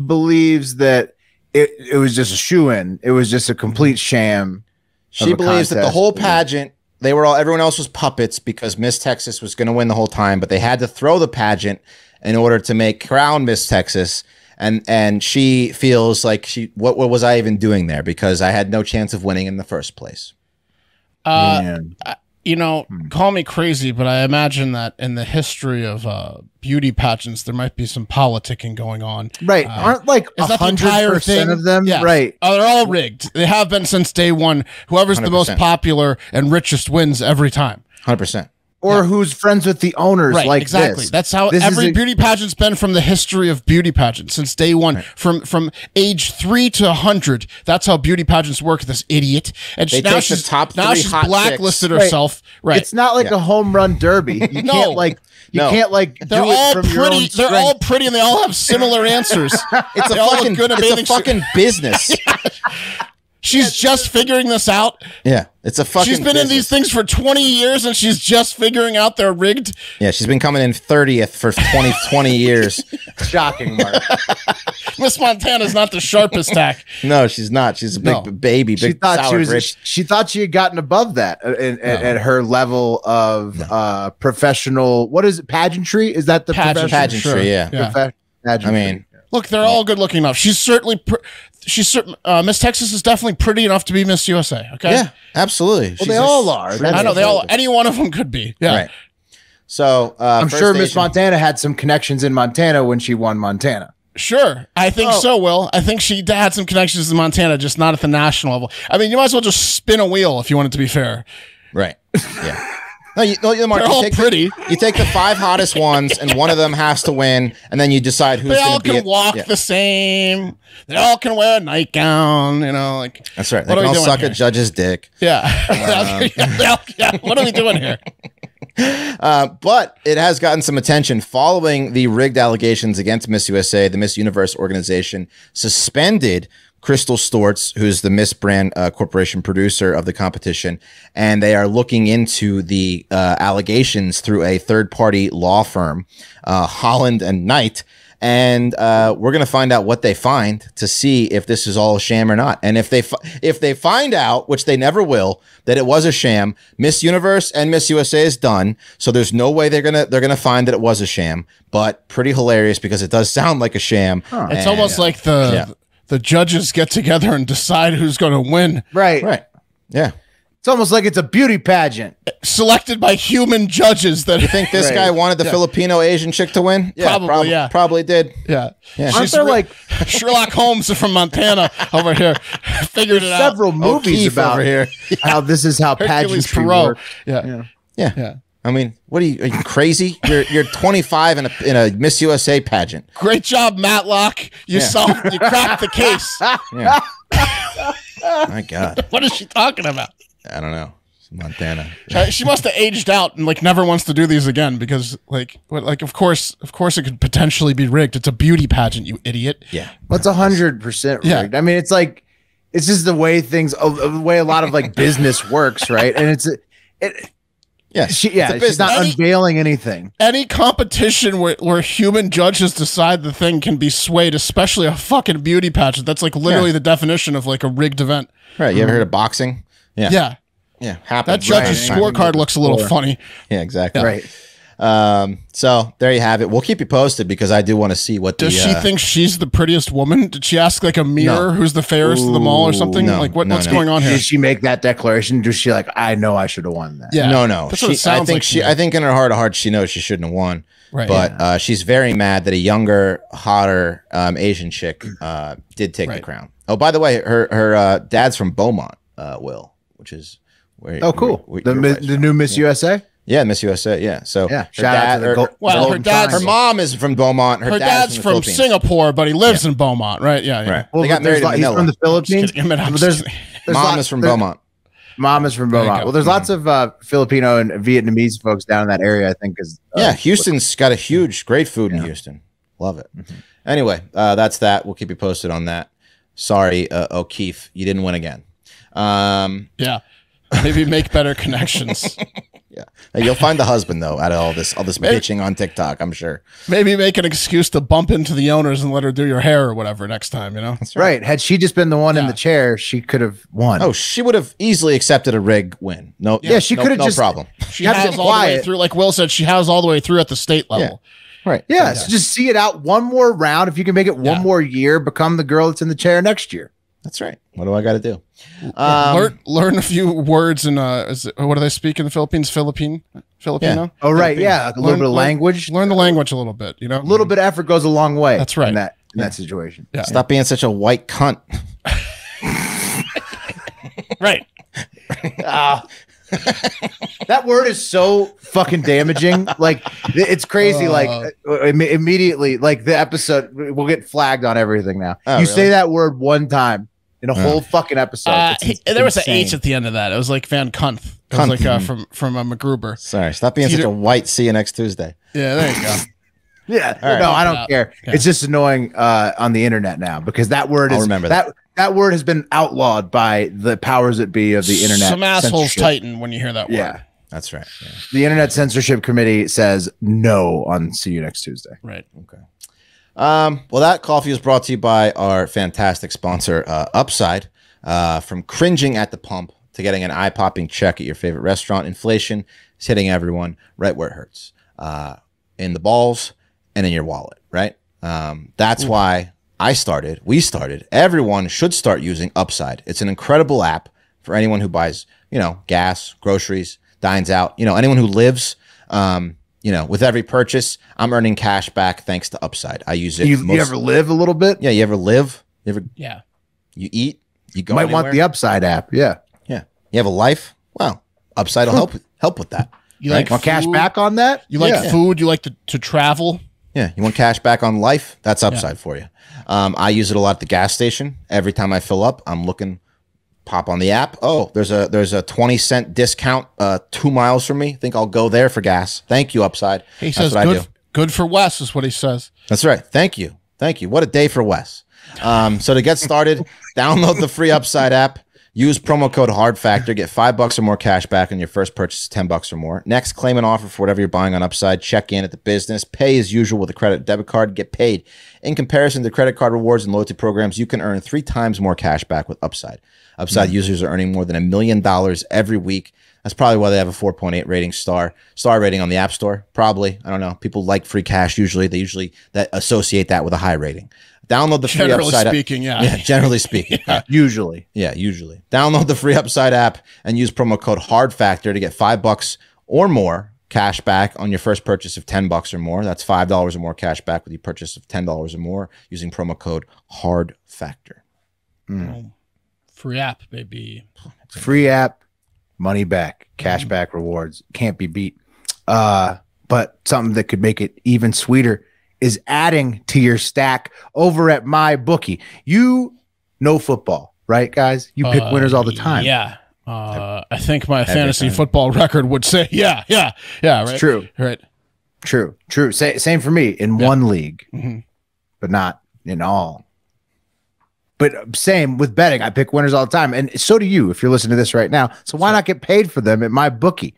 believes that it was just a shoe-in. It was just a complete sham. She believes that the whole pageant, everyone else was puppets because Miss Texas was going to win the whole time, but they had to throw the pageant in order to crown Miss Texas. And she feels like what was I even doing there? Because I had no chance of winning in the first place. You know, call me crazy, but I imagine that in the history of beauty pageants, there might be some politicking going on. Right. Aren't like 100% of them? Yes. Right. Oh, they're all rigged. They have been since day one. Whoever's 100%. The most popular and richest wins every time. 100%. Or who's friends with the owners exactly. this. That's how every beauty pageant's been from the history of beauty pageants since day one. Right. From age 3 to 100, that's how beauty pageants work. This idiot, and now she's blacklisted herself. Right. It's not like a home run derby. You can't They're all pretty. They're all pretty, and they all have similar answers. It's a fucking business. She's just figuring this out. Yeah, it's a fucking She's been in these things for 20 years, and she's just figuring out they're rigged. Yeah, she's been coming in 30th for 20 years. Shocking, Mark. Miss Montana's not the sharpest tack. No, she's not. She's a big baby. She thought she had gotten above that at her level of professional. What is it? Pageantry? Is that the pageantry? Sure. Yeah. Pageantry. I mean, look, they're all good looking enough. She's certainly. Miss Texas is definitely pretty enough to be Miss USA. Okay. Yeah, absolutely. Well, they all are. I know they all. Any one of them could be. Yeah. Right. So I'm sure Miss Montana had some connections in Montana when she won Montana. Sure, I think so. Will I think she had some connections in Montana, just not at the national level. I mean, you might as well just spin a wheel if you want it to be fair. Right. Yeah. No, Mark, they're all pretty. You take the 5 hottest ones, and one of them has to win, and then you decide who's going to be. They all can walk the same. They all can wear a nightgown. You know, like that's right. They can all suck a judge's dick. Yeah. What are we doing here? But it has gotten some attention following the rigged allegations against Miss USA. The Miss Universe organization suspended Crystal Stortz, who's the Miss Brand Corporation producer of the competition, and they are looking into the allegations through a third-party law firm, Holland and Knight, and we're going to find out what they find to see if this is all a sham or not. And if they find out, which they never will, that it was a sham, Miss Universe and Miss USA is done. So there's no way they're gonna find that it was a sham. But pretty hilarious because it does sound like a sham. Huh. It's almost like the judges get together and decide who's going to win. Right. Yeah. It's almost like it's a beauty pageant selected by human judges. That you think this guy wanted the Filipino Asian chick to win? Yeah, probably did. Yeah. Aren't there like Sherlock Holmes from Montana over here figured it out? Several movies about over here. How this is how pageantry works. Yeah. I mean, are you crazy? You're 25 in a Miss USA pageant. Great job, Matlock. You cracked the case. Yeah. My God. What is she talking about? I don't know. It's Montana. She must have aged out and never wants to do these again because of course it could potentially be rigged. It's a beauty pageant, you idiot. Yeah. Well, it's 100% rigged. Yeah. I mean, it's just the way the way a lot of business works, right? And she's not unveiling anything. Any competition where human judges decide the thing can be swayed, especially a fucking beauty pageant. That's literally the definition of a rigged event. Right. You ever heard of boxing? Yeah. Yeah. Yeah. Happens. That judge's scorecard looks a little funny. Yeah, exactly. Yeah. Right. So there you have it. We'll keep you posted because I do want to see what does she think she's the prettiest woman? Did she ask like a mirror who's the fairest of them all or something? No, like what's going on here? Did she make that declaration? Does she like, I know I should have won that? Yeah. No. That's what it sounds I think in her heart of hearts she knows she shouldn't have won. Right. But she's very mad that a younger, hotter Asian chick did take the crown. Oh, by the way, her dad's from Beaumont, Will, which is where. Oh, cool. The new Miss USA. Yeah, Miss USA. Yeah. So yeah, shout out to the her mom is from Beaumont. Her dad's from Singapore, but he lives in Beaumont, right? Yeah. Right. Well, they got married in he's Manila. from the Philippines. Mom is from Beaumont. Mom is from Beaumont. Well, there's lots of Filipino and Vietnamese folks down in that area, I think. Houston's got great food in Houston. Love it. Mm-hmm. Anyway, that's that. We'll keep you posted on that. Sorry, O'Keefe, you didn't win again. Yeah. Maybe make better connections. Yeah, you'll find the husband though out of all this bitching on TikTok. I'm sure. Maybe make an excuse to bump into the owners and let her do your hair or whatever next time. You know, that's right. Had she just been the one in the chair, she could have won. Oh, she would have easily accepted a rig win. No, she could have no problem. She has all the way through, like Will said. She has all the way through at the state level. Yeah. Right. Yeah. So just see it out one more round. If you can make it one more year, become the girl that's in the chair next year. That's right. What do I got to do? Learn a few words in what do they speak in the Philippines? Filipino. Yeah. Oh, right. Yeah. A little bit of language. Learn the language a little bit. You know, a little bit of effort goes a long way. That's right. In that situation. Yeah. Stop being such a white cunt. Right. That word is so fucking damaging. Like it's crazy. Like immediately, like the episode will get flagged on everything now. You really? Say that word one time in a whole fucking episode. There was an H at the end of that. It was like Van Kunth. It was like from MacGruber. Sorry, stop being such a white. See you next Tuesday. Yeah, there you go. Yeah, right. No, I don't care. Yeah. It's just annoying on the internet now because that word is remember that word has been outlawed by the powers that be of the internet. Some assholes tighten when you hear that word. Yeah, that's right. Yeah. The Internet Censorship Committee says no on See You Next Tuesday. Right. Okay. Well, that coffee is brought to you by our fantastic sponsor, Upside. From cringing at the pump to getting an eye-popping check at your favorite restaurant, inflation is hitting everyone right where it hurts, in the balls and in your wallet, right? That's why we started, everyone should start using Upside. It's an incredible app for anyone who buys, gas, groceries, dines out, anyone who lives, with every purchase, I'm earning cash back thanks to Upside. I use it. You ever live a little bit? Yeah. You ever live? You eat? You go might want the Upside app. Yeah. Yeah. You have a life? Well, Upside will help with that. You like want cash back on that? You like food? You like to travel? Yeah. You want cash back on life? That's Upside for you. I use it a lot at the gas station. Every time I fill up, I'm looking, pop on the app. Oh, there's a 20-cent discount 2 miles from me. Think I'll go there for gas. Thank you, Upside. He says good for Wes is what he says. That's right. Thank you. What a day for Wes. So to get started, download the free Upside app. Use promo code HARDFACTOR. Get $5 or more cash back on your first purchase, $10 or more. Next, claim an offer for whatever you're buying on Upside. Check in at the business. Pay as usual with a credit or debit card. Get paid. In comparison to credit card rewards and loyalty programs, you can earn 3 times more cash back with Upside. Upside users are earning more than $1 million every week. That's probably why they have a 4.8 star rating on the App Store. Probably. I don't know. People like free cash usually. They usually associate that with a high rating. Download the free Upside app. Generally speaking. Usually. Yeah, usually. Download the free Upside app and use promo code HARDFACTOR to get $5 or more cash back on your first purchase of $10 or more. That's $5 or more cash back with your purchase of $10 or more using promo code HARDFACTOR. Free app, baby. Free app, money back, cash back rewards. Can't be beat. But something that could make it even sweeter is adding to your stack over at MyBookie. You know football, right, guys? You pick winners all the time. Yeah. I think my fantasy football record would say, yeah, right? It's true. Right. True. Same for me in one league, but not in all. But same with betting. I pick winners all the time. And so do you if you're listening to this right now. So why not get paid for them at MyBookie?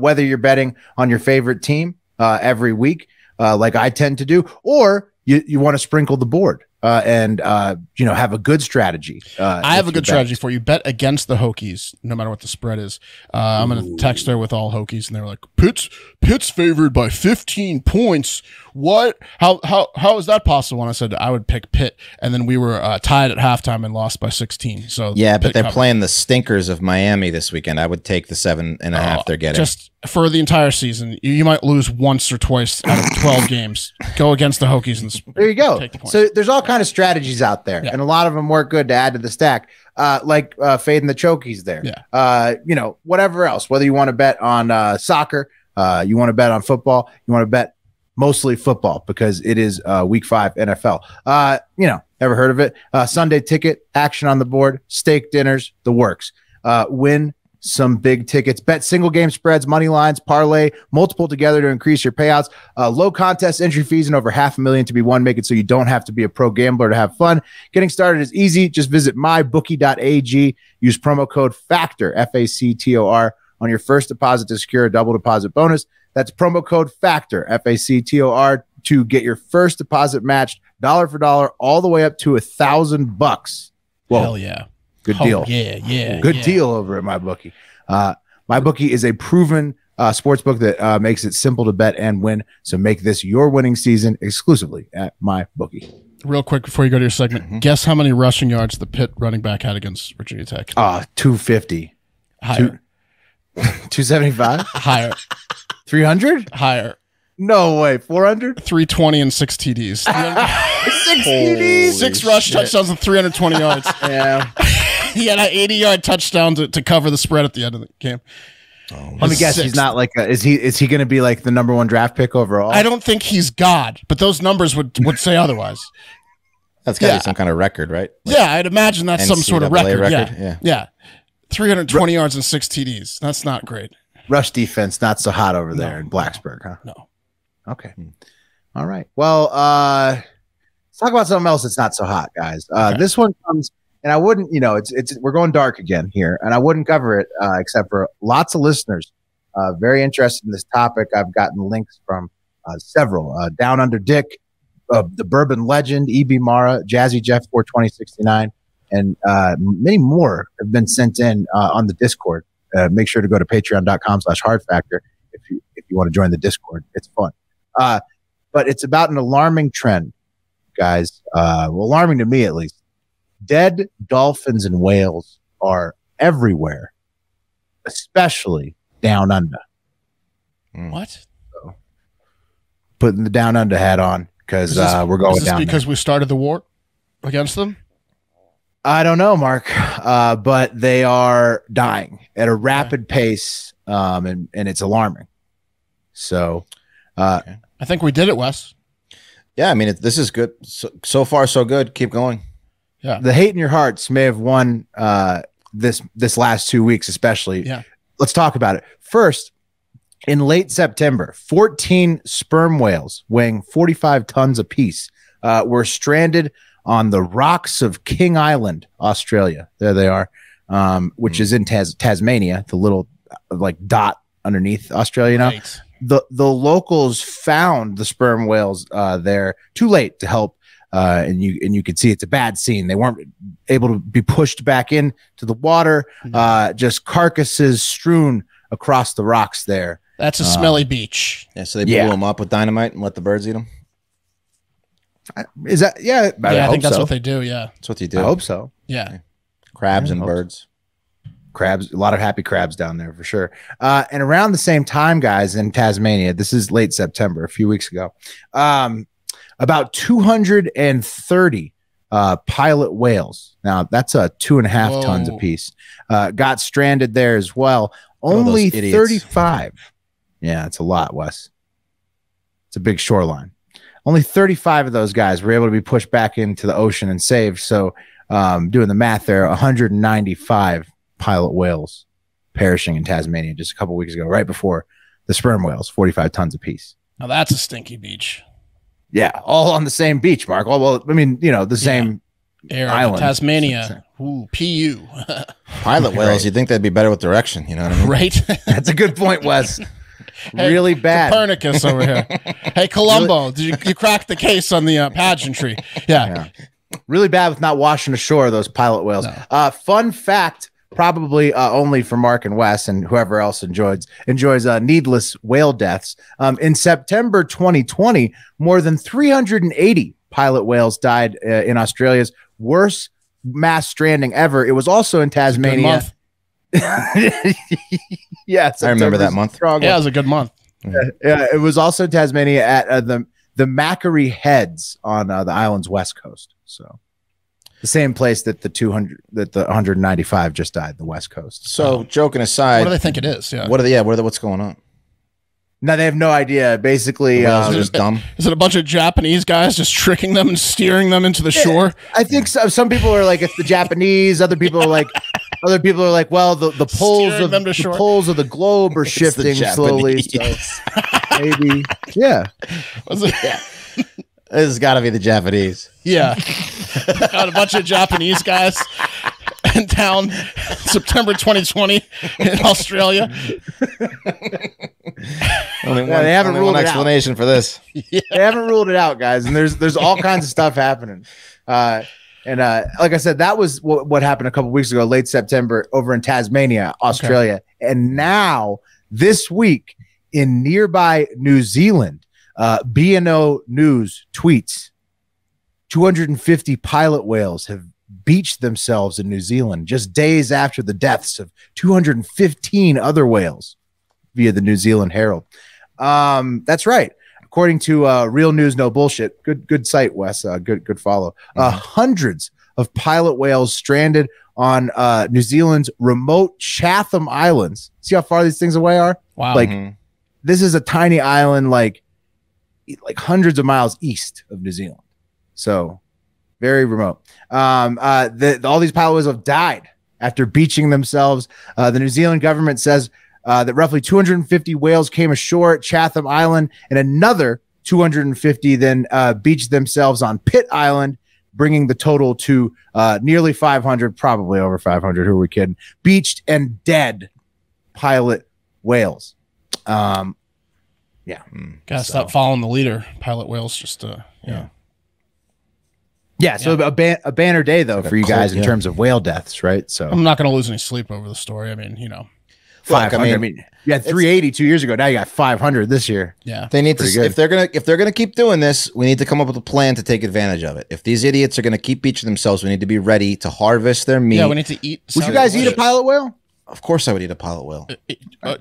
Whether you're betting on your favorite team every week, like I tend to do, or you want to sprinkle the board. and have a good strategy. I have a good strategy for you. Bet against the Hokies, no matter what the spread is. I'm going to text her with all Hokies, and they were like, Pitt's favored by 15 points. What? How is that possible? And I said I would pick Pitt, and then we were tied at halftime and lost by 16. So yeah, but they're playing the stinkers of Miami this weekend. I would take the 7.5 they're getting. Just for the entire season, you might lose once or twice out of 12 games. Go against the Hokies and there you go. Take the points. So there's all kind of strategies out there, and a lot of them work good to add to the stack. Like fading the chokies there. Yeah. Whatever else. Whether you want to bet on soccer, you want to bet on football, you want to bet mostly football because it is week 5 NFL. Ever heard of it? Sunday ticket, action on the board, steak dinners, the works. Win some big tickets. Bet single game spreads, money lines, parlay, multiple together to increase your payouts. Low contest entry fees and over $500,000 to be won. Make it so you don't have to be a pro gambler to have fun. Getting started is easy. Just visit mybookie.ag. Use promo code FACTOR, FACTOR, on your first deposit to secure a double deposit bonus. That's promo code FACTOR, FACTOR, to get your first deposit matched dollar for dollar all the way up to $1,000. Whoa. Hell yeah. Good deal. Yeah. Good deal over at MyBookie. MyBookie is a proven sports book that makes it simple to bet and win. So make this your winning season exclusively at MyBookie. Real quick before you go to your segment, guess how many rushing yards the Pitt running back had against Virginia Tech? 250. Higher. 275? Higher. 300? Higher. No way. 400? 320 and 6 TDs. 6 TDs? 6 rush touchdowns and 320 yards. Yeah. He had an 80-yard touchdown to cover the spread at the end of the game. Let me guess. He's not like is he going to be like the number 1 draft pick overall? I don't think he's God, but those numbers would say otherwise. That's got to be some kind of record, right? Yeah, I'd imagine that's some sort of record. Yeah. 320 yards and 6 TDs. That's not great. Rush defense not so hot over there in Blacksburg, huh? No. Okay. All right. Well, let's talk about something else that's not so hot, guys. This one comes, and I wouldn't, we're going dark again here, and I wouldn't cover it except for lots of listeners very interested in this topic. I've gotten links from several. Down Under Dick, the Bourbon Legend, E.B. Mara, Jazzy Jeff 42069, and many more have been sent in on the Discord. Make sure to go to patreon.com/hardfactor if you want to join the Discord. It's fun. But it's about an alarming trend, guys. Alarming to me, at least. Dead dolphins and whales are everywhere, especially down under. What? So, putting the down under hat on because we're going down. Because we started the war against them? I don't know, Mark, but they are dying at a rapid pace, and it's alarming. So, I think we did it, Wes. Yeah, I mean, this is good. So far, so good. Keep going. Yeah, the hate in your hearts may have won this last 2 weeks, especially. Yeah, let's talk about it. First, in late September, 14 sperm whales weighing 45 tons apiece were stranded on the rocks of King Island, Australia. There they are, which is in Tasmania, the little like dot underneath Australia. Right. The locals found the sperm whales there too late to help, and you could see it's a bad scene. They weren't able to be pushed back into the water. Just carcasses strewn across the rocks there. That's a smelly beach. Yeah, so they blew them up with dynamite and let the birds eat them. Is that I think that's what they do. Yeah, that's what you do. I hope so. Yeah, crabs and birds. Crabs, a lot of happy crabs down there for sure. And around the same time, guys, in Tasmania, this is late September, a few weeks ago, about 230 pilot whales. Now that's 2.5 tons apiece. Got stranded there as well. Only 35. Yeah, it's a lot, Wes. It's a big shoreline. Only 35 of those guys were able to be pushed back into the ocean and saved. So doing the math there, 195 pilot whales perishing in Tasmania just a couple weeks ago, right before the sperm whales, 45 tons apiece. Now that's a stinky beach. Yeah, all on the same beach, Mark. Well, I mean, the same island. Tasmania. Ooh, PU. Pilot whales, you'd think they'd be better with direction, you know what I mean? Right? That's a good point, Wes. really bad. Copernicus over here. Hey, Columbo, did you crack the case on the pageantry? Yeah. Really bad with not washing ashore those pilot whales. No. Fun fact, probably only for Mark and Wes and whoever else enjoys needless whale deaths. In September 2020, more than 380 pilot whales died in Australia's worst mass stranding ever. It was also in Tasmania. Yeah, I remember that month. Yeah, it was a good month. Yeah, it was also in Tasmania at the Macquarie Heads on the island's west coast. So the same place that the 195 just died, the west coast. So joking aside, what do they think it is? Yeah. What's going on? No, they have no idea. Basically, just dumb. Is it a bunch of Japanese guys just tricking them and steering them into the shore? I think some people are like, it's the Japanese. Other people are like, well, the poles of the globe are shifting slowly. So maybe, yeah. This has got to be the Japanese. Yeah. Got a bunch of Japanese guys in town September 2020 in Australia. They haven't ruled one explanation for this. Yeah. They haven't ruled it out, guys. And there's all kinds of stuff happening. Like I said, that was what happened a couple weeks ago, late September, over in Tasmania, Australia. Okay. And now this week in nearby New Zealand, B&O News tweets 250 pilot whales have beached themselves in New Zealand just days after the deaths of 215 other whales, via the New Zealand Herald. That's right. According to Real News No Bullshit, good site, Wes, good follow. Hundreds of pilot whales stranded on New Zealand's remote Chatham Islands. See how far these things away are? Wow. This is a tiny island, like hundreds of miles east of New Zealand. So very remote. All these pilot whales have died after beaching themselves. The New Zealand government says that roughly 250 whales came ashore at Chatham Island, and another 250 then beached themselves on Pitt Island, bringing the total to nearly 500, probably over 500. Who are we kidding? Beached and dead pilot whales. Yeah. Gotta stop following the leader. Pilot whales just, yeah. Yeah, so a banner day, though, for you guys in terms of whale deaths, right? So I'm not going to lose any sleep over the story. I mean, 500. I mean, you had 380 2 years ago. Now you got 500 this year. Yeah, they need to. If they're gonna keep doing this, we need to come up with a plan to take advantage of it. If these idiots are gonna keep beaching themselves, we need to be ready to harvest their meat. Yeah, we need to eat. Would you guys eat a pilot whale? Of course, I would eat a pilot whale. Are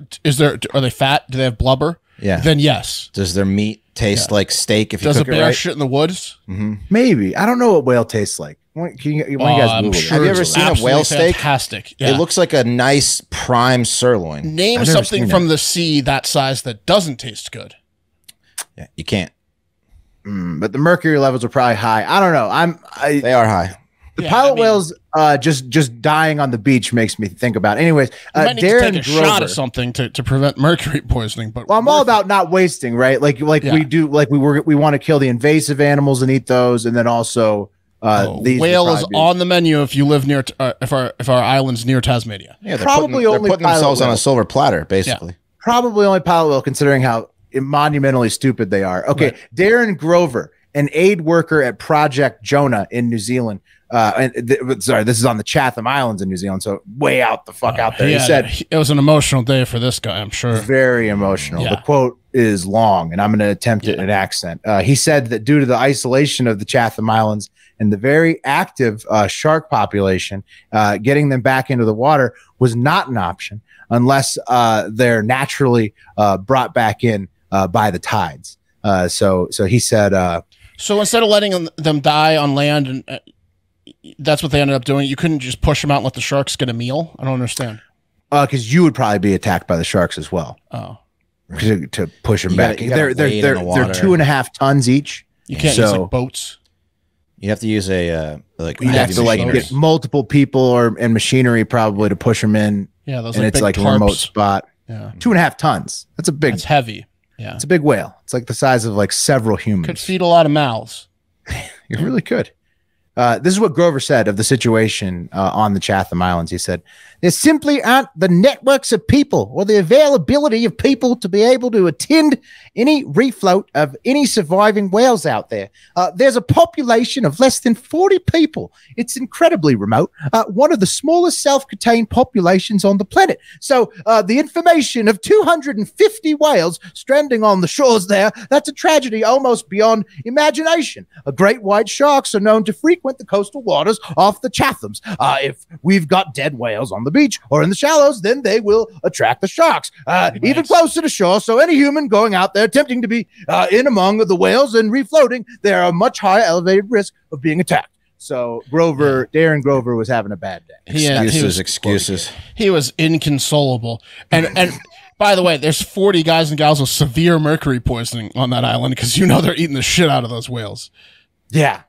they fat? Do they have blubber? Yeah. Then yes. Does their meat taste like steak if you cook it right? Does a bear shit in the woods? Mm-hmm. Maybe. I don't know what whale tastes like. Can you guys Google Have you ever seen a whale steak? Fantastic. Yeah. It looks like a nice prime sirloin. Name something from the sea that size that doesn't taste good. Yeah, you can't. But the mercury levels are probably high. I don't know. They are high. The pilot whales just dying on the beach makes me think about it. Anyways, you might need to take a shot of something to prevent mercury poising. But I'm all about not wasting, right? Like we do, like we want to kill the invasive animals and eat those, and then also these whale is on the menu if you live near if our island's near Tasmania. Yeah, they're putting themselves on a silver platter, basically. Yeah. Probably only pilot whale, considering how monumentally stupid they are. Okay, right. Darren Grover, an aid worker at Project Jonah in New Zealand. Sorry, this is on the Chatham Islands in New Zealand, so way out the fuck out there. He said it was an emotional day for this guy, I'm sure. Very emotional. Yeah. The quote is long, and I'm going to attempt it in an accent. He said that due to the isolation of the Chatham Islands and the very active shark population, getting them back into the water was not an option unless they're naturally brought back in by the tides. So he said. So instead of letting them die on land and that's what they ended up doing. You couldn't just push them out and let the sharks get a meal. I don't understand. Because you would probably be attacked by the sharks as well. Oh, to push them back. They're 2.5 tons each. You can't use like boats. You have to use a you have to get multiple people and machinery probably to push them in. Yeah, those and it's like a remote spot. Yeah, 2.5 tons. That's a big. It's heavy. Yeah, it's a big whale. It's like the size of like several humans. Could feed a lot of mouths. You really could. This is what Grover said of the situation on the Chatham Islands. He said, there simply aren't the networks of people or the availability of people to be able to attend any refloat of any surviving whales out there. There's a population of less than 40 people. It's incredibly remote. One of the smallest self-contained populations on the planet. So the information of 250 whales stranding on the shores there, that's a tragedy almost beyond imagination. Great white sharks are known to frequent the coastal waters off the Chathams. If we've got dead whales on the beach or in the shallows, then they will attract the sharks even closer to shore. So any human going out there attempting to be in among the whales and refloating, there are much higher elevated risk of being attacked. So Darren Grover was having a bad day. Excuses. He was inconsolable. And by the way, there's 40 guys and gals with severe mercury poisoning on that island because they're eating the shit out of those whales. Yeah.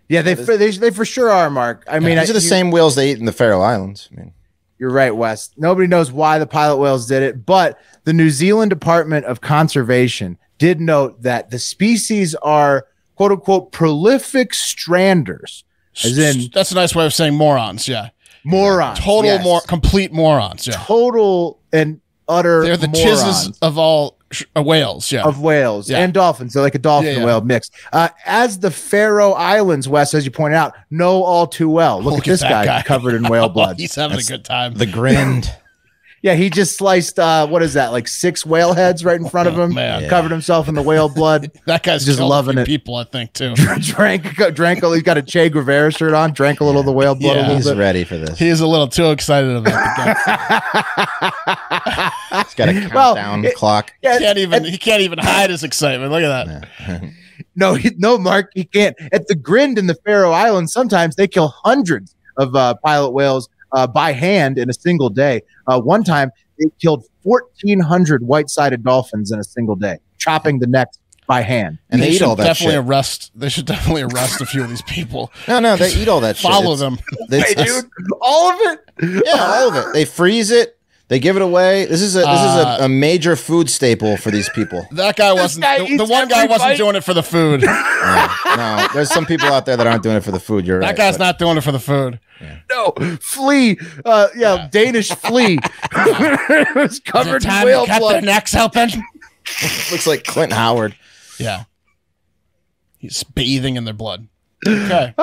They for sure are, Mark. I mean, these are the same whales they eat in the Faroe Islands. I mean, you're right, Wes. Nobody knows why the pilot whales did it, but the New Zealand Department of Conservation did note that the species are quote unquote prolific stranders. As in, that's a nice way of saying morons. Yeah, morons. Complete morons. Yeah, total and utter. They're the morons. chizzes of all whales. Yeah, of whales and dolphins. They're like a dolphin whale mix. As the Faroe Islands, Wes, as you pointed out, know all too well. Look at this guy covered in whale blood. He's having a good time. The grind. Yeah, he just sliced, what is that, like 6 whale heads right in front of him, covered himself in the whale blood. That guy's just loving it. People, I think, too. drank, he's got a Che Guevara shirt on, drank a little of the whale blood a little bit. He's ready for this. He's a little too excited about the guy. He's got a countdown clock. Yeah, he can't even hide his excitement. Look at that. No, Mark, he can't. At the Grind in the Faroe Islands, sometimes they kill hundreds of pilot whales by hand in a single day. One time, they killed 1,400 white-sided dolphins in a single day, chopping the necks by hand. And they eat all that shit. They should definitely arrest a few of these people. No, they eat all that shit. Follow them. Hey, dude, all of it? Yeah, all of it. They freeze it. They give it away. This is a major food staple for these people. That guy wasn't. The one guy wasn't doing it for the food. No, there's some people out there that aren't doing it for the food. You're right. That guy's not doing it for the food. Yeah. No, flea. Danish flea. It was covered in whale blood. Cut their necks open. Looks like Clint Howard. Yeah. He's bathing in their blood. Okay.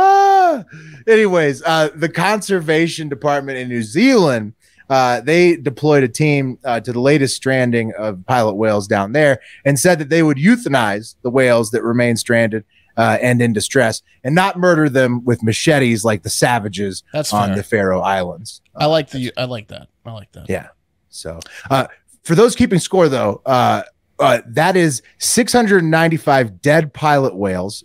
Anyways, the Conservation Department in New Zealand, they deployed a team to the latest stranding of pilot whales down there and said that they would euthanize the whales that remain stranded and in distress and not murder them with machetes like the savages on the Faroe Islands. I like that. Yeah. So for those keeping score, though, that is 695 dead pilot whales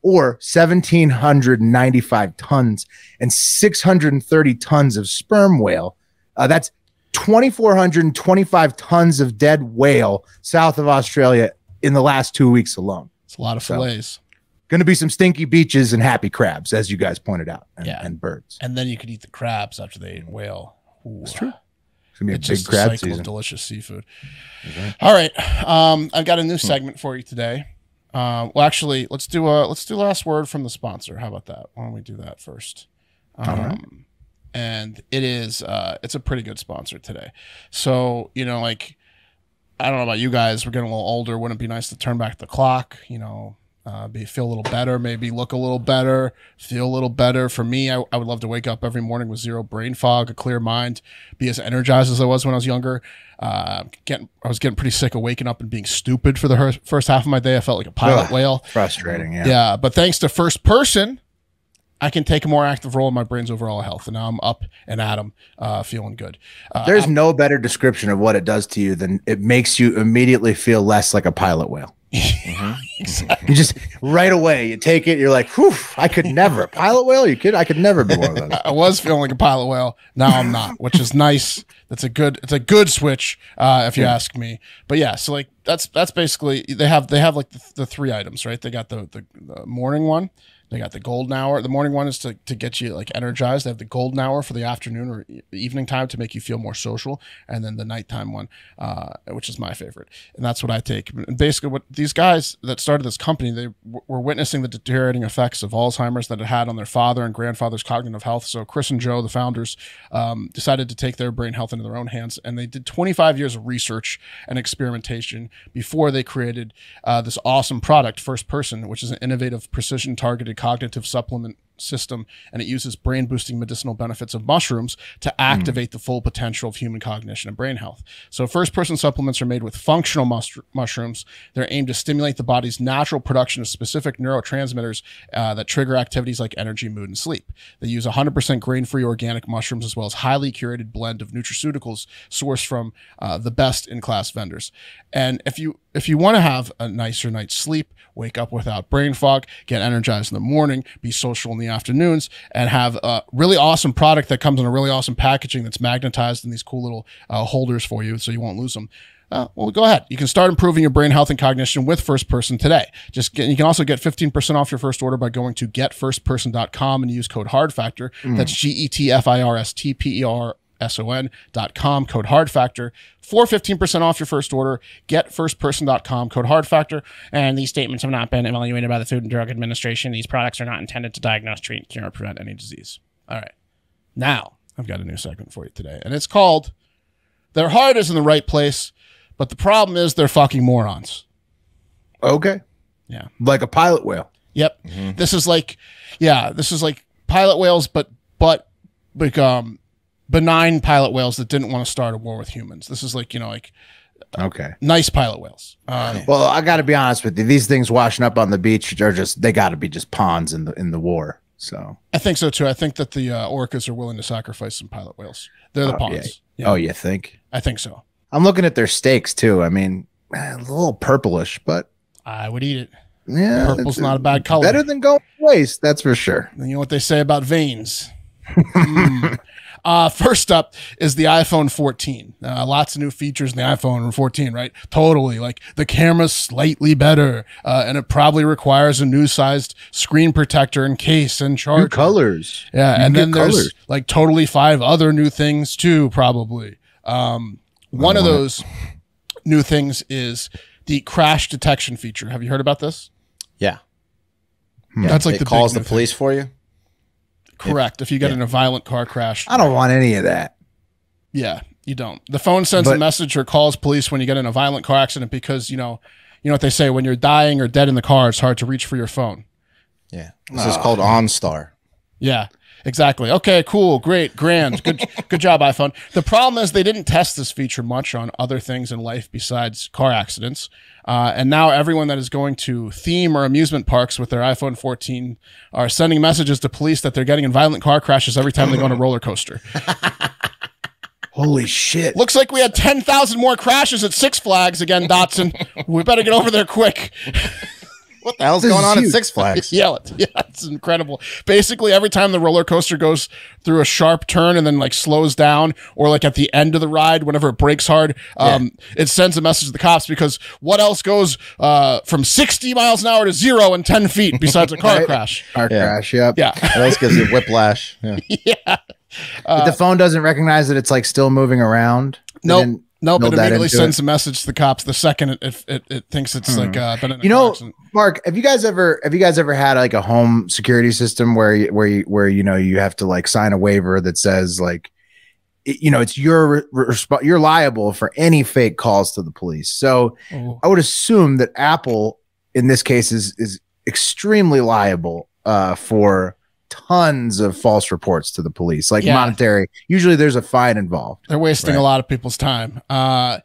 or 1,795 tons and 630 tons of sperm whale. That's 2,425 tons of dead whale south of Australia in the last 2 weeks alone. It's a lot of fillets. Going to be some stinky beaches and happy crabs, as you guys pointed out, and birds. And then you could eat the crabs after they ate whale. Ooh. That's true. It's going to be a big crab season. Of delicious seafood. Okay. All right. I've got a new segment for you today. Well, actually, let's do last word from the sponsor. How about that? Why don't we do that first? All right. And it's a pretty good sponsor today. So, I don't know about you guys. We're getting a little older. Wouldn't it be nice to turn back the clock? Feel a little better, maybe look a little better, feel a little better. For me, I would love to wake up every morning with zero brain fog, a clear mind, be as energized as I was when I was younger. I was getting pretty sick of waking up and being stupid for the first half of my day. I felt like a pilot whale. Frustrating, yeah. Yeah, but thanks to First Person, I can take a more active role in my brain's overall health. And now I'm up and at 'em, feeling good. There's no better description of what it does to you than it makes you immediately feel less like a pilot whale. Exactly. You just right away you take it, you're like, whew, I could never. Pilot whale, you kid? I could never be one of those. I was feeling like a pilot whale. Now I'm not, which is nice. It's a good switch, if you ask me. But yeah, so like that's basically they have like the 3 items, right? They got the morning one. They got the golden hour. The morning one is to get you like energized. They have the golden hour for the afternoon or evening time to make you feel more social. And then the nighttime one, which is my favorite. And that's what I take. And basically what these guys that started this company, they were witnessing the deteriorating effects of Alzheimer's that it had on their father and grandfather's cognitive health. So Chris and Joe, the founders, decided to take their brain health into their own hands, and they did 25 years of research and experimentation before they created this awesome product, First Person, which is an innovative, precision-targeted cognitive supplement system, and it uses brain boosting medicinal benefits of mushrooms to activate the full potential of human cognition and brain health. So First Person supplements are made with functional mushrooms. They're aimed to stimulate the body's natural production of specific neurotransmitters that trigger activities like energy, mood, and sleep. They use 100% grain-free organic mushrooms, as well as highly curated blend of nutraceuticals sourced from the best in-class vendors. And if you want to have a nicer night's sleep, wake up without brain fog, get energized in the morning, be social in the afternoons, and have a really awesome product that comes in a really awesome packaging that's magnetized in these cool little holders for you so you won't lose them. Well, go ahead. You can start improving your brain health and cognition with First Person today. You can also get 15% off your first order by going to getfirstperson.com and use code HARDFACTOR. That's GETFIRSTPERSON.com, code HARDFACTOR for 15% off your first order. Getfirstperson.com, code HARDFACTOR. And these statements have not been evaluated by the Food and Drug Administration. These products are not intended to diagnose, treat, cure, or prevent any disease. All right. Now, I've got a new segment for you today, and it's called Their Heart is in the Right Place, but the problem is they're fucking morons. Okay. Yeah. Like a pilot whale. Yep. This is like pilot whales, but benign pilot whales that didn't want to start a war with humans. This is Okay. Nice pilot whales. Well, I got to be honest with you. These things washing up on the beach are they got to be just pawns in the war. So I think so too. I think that the orcas are willing to sacrifice some pilot whales. They're the pawns. Yeah. Oh, you think? I think so. I'm looking at their steaks too. I mean, a little purplish, but I would eat it. Yeah, purple's not a bad color. Better than going to waste, that's for sure. And you know what they say about veins. First up is the iPhone 14. Lots of new features in the iPhone 14, right? Totally. Like the camera's slightly better, and it probably requires a new sized screen protector and case and charger. New colors. Yeah, and then there's like totally 5 other new things too, probably. One of those new things is the crash detection feature. Have you heard about this? Yeah. That's like it calls the police for you. Correct. If you get in a violent car crash. I don't want any of that. Yeah, you don't. The phone sends a message or calls police when you get in a violent car accident because, you know what they say, when you're dying or dead in the car, it's hard to reach for your phone. Yeah. This is called OnStar. Yeah, exactly. Okay, cool, great, grand. Good job, iPhone. The problem is they didn't test this feature much on other things in life besides car accidents. And now everyone that is going to theme or amusement parks with their iPhone 14 are sending messages to police that they're getting in violent car crashes every time they go on a roller coaster. Holy shit. Looks like we had 10,000 more crashes at Six Flags again, Dotson. We better get over there quick. What the hell's going on at Six Flags? Yeah, it's incredible. Basically, every time the roller coaster goes through a sharp turn and then like slows down, or like at the end of the ride, whenever it brakes hard, it sends a message to the cops because what else goes from 60 miles an hour to 0 in 10 feet besides a car crash? Car crash, yep. Yeah. What else gives you whiplash? Yeah. Yeah. But the phone doesn't recognize that it's like still moving around. Nope. It immediately sends a message to the cops the second it thinks it's like been in a car accident. Mark, have you guys ever had like a home security system where you have to like sign a waiver that says like it's you're liable for any fake calls to the police. So I would assume that Apple in this case is extremely liable for tons of false reports to the police, like monetary. Usually there's a fine involved. They're wasting a lot of people's time. The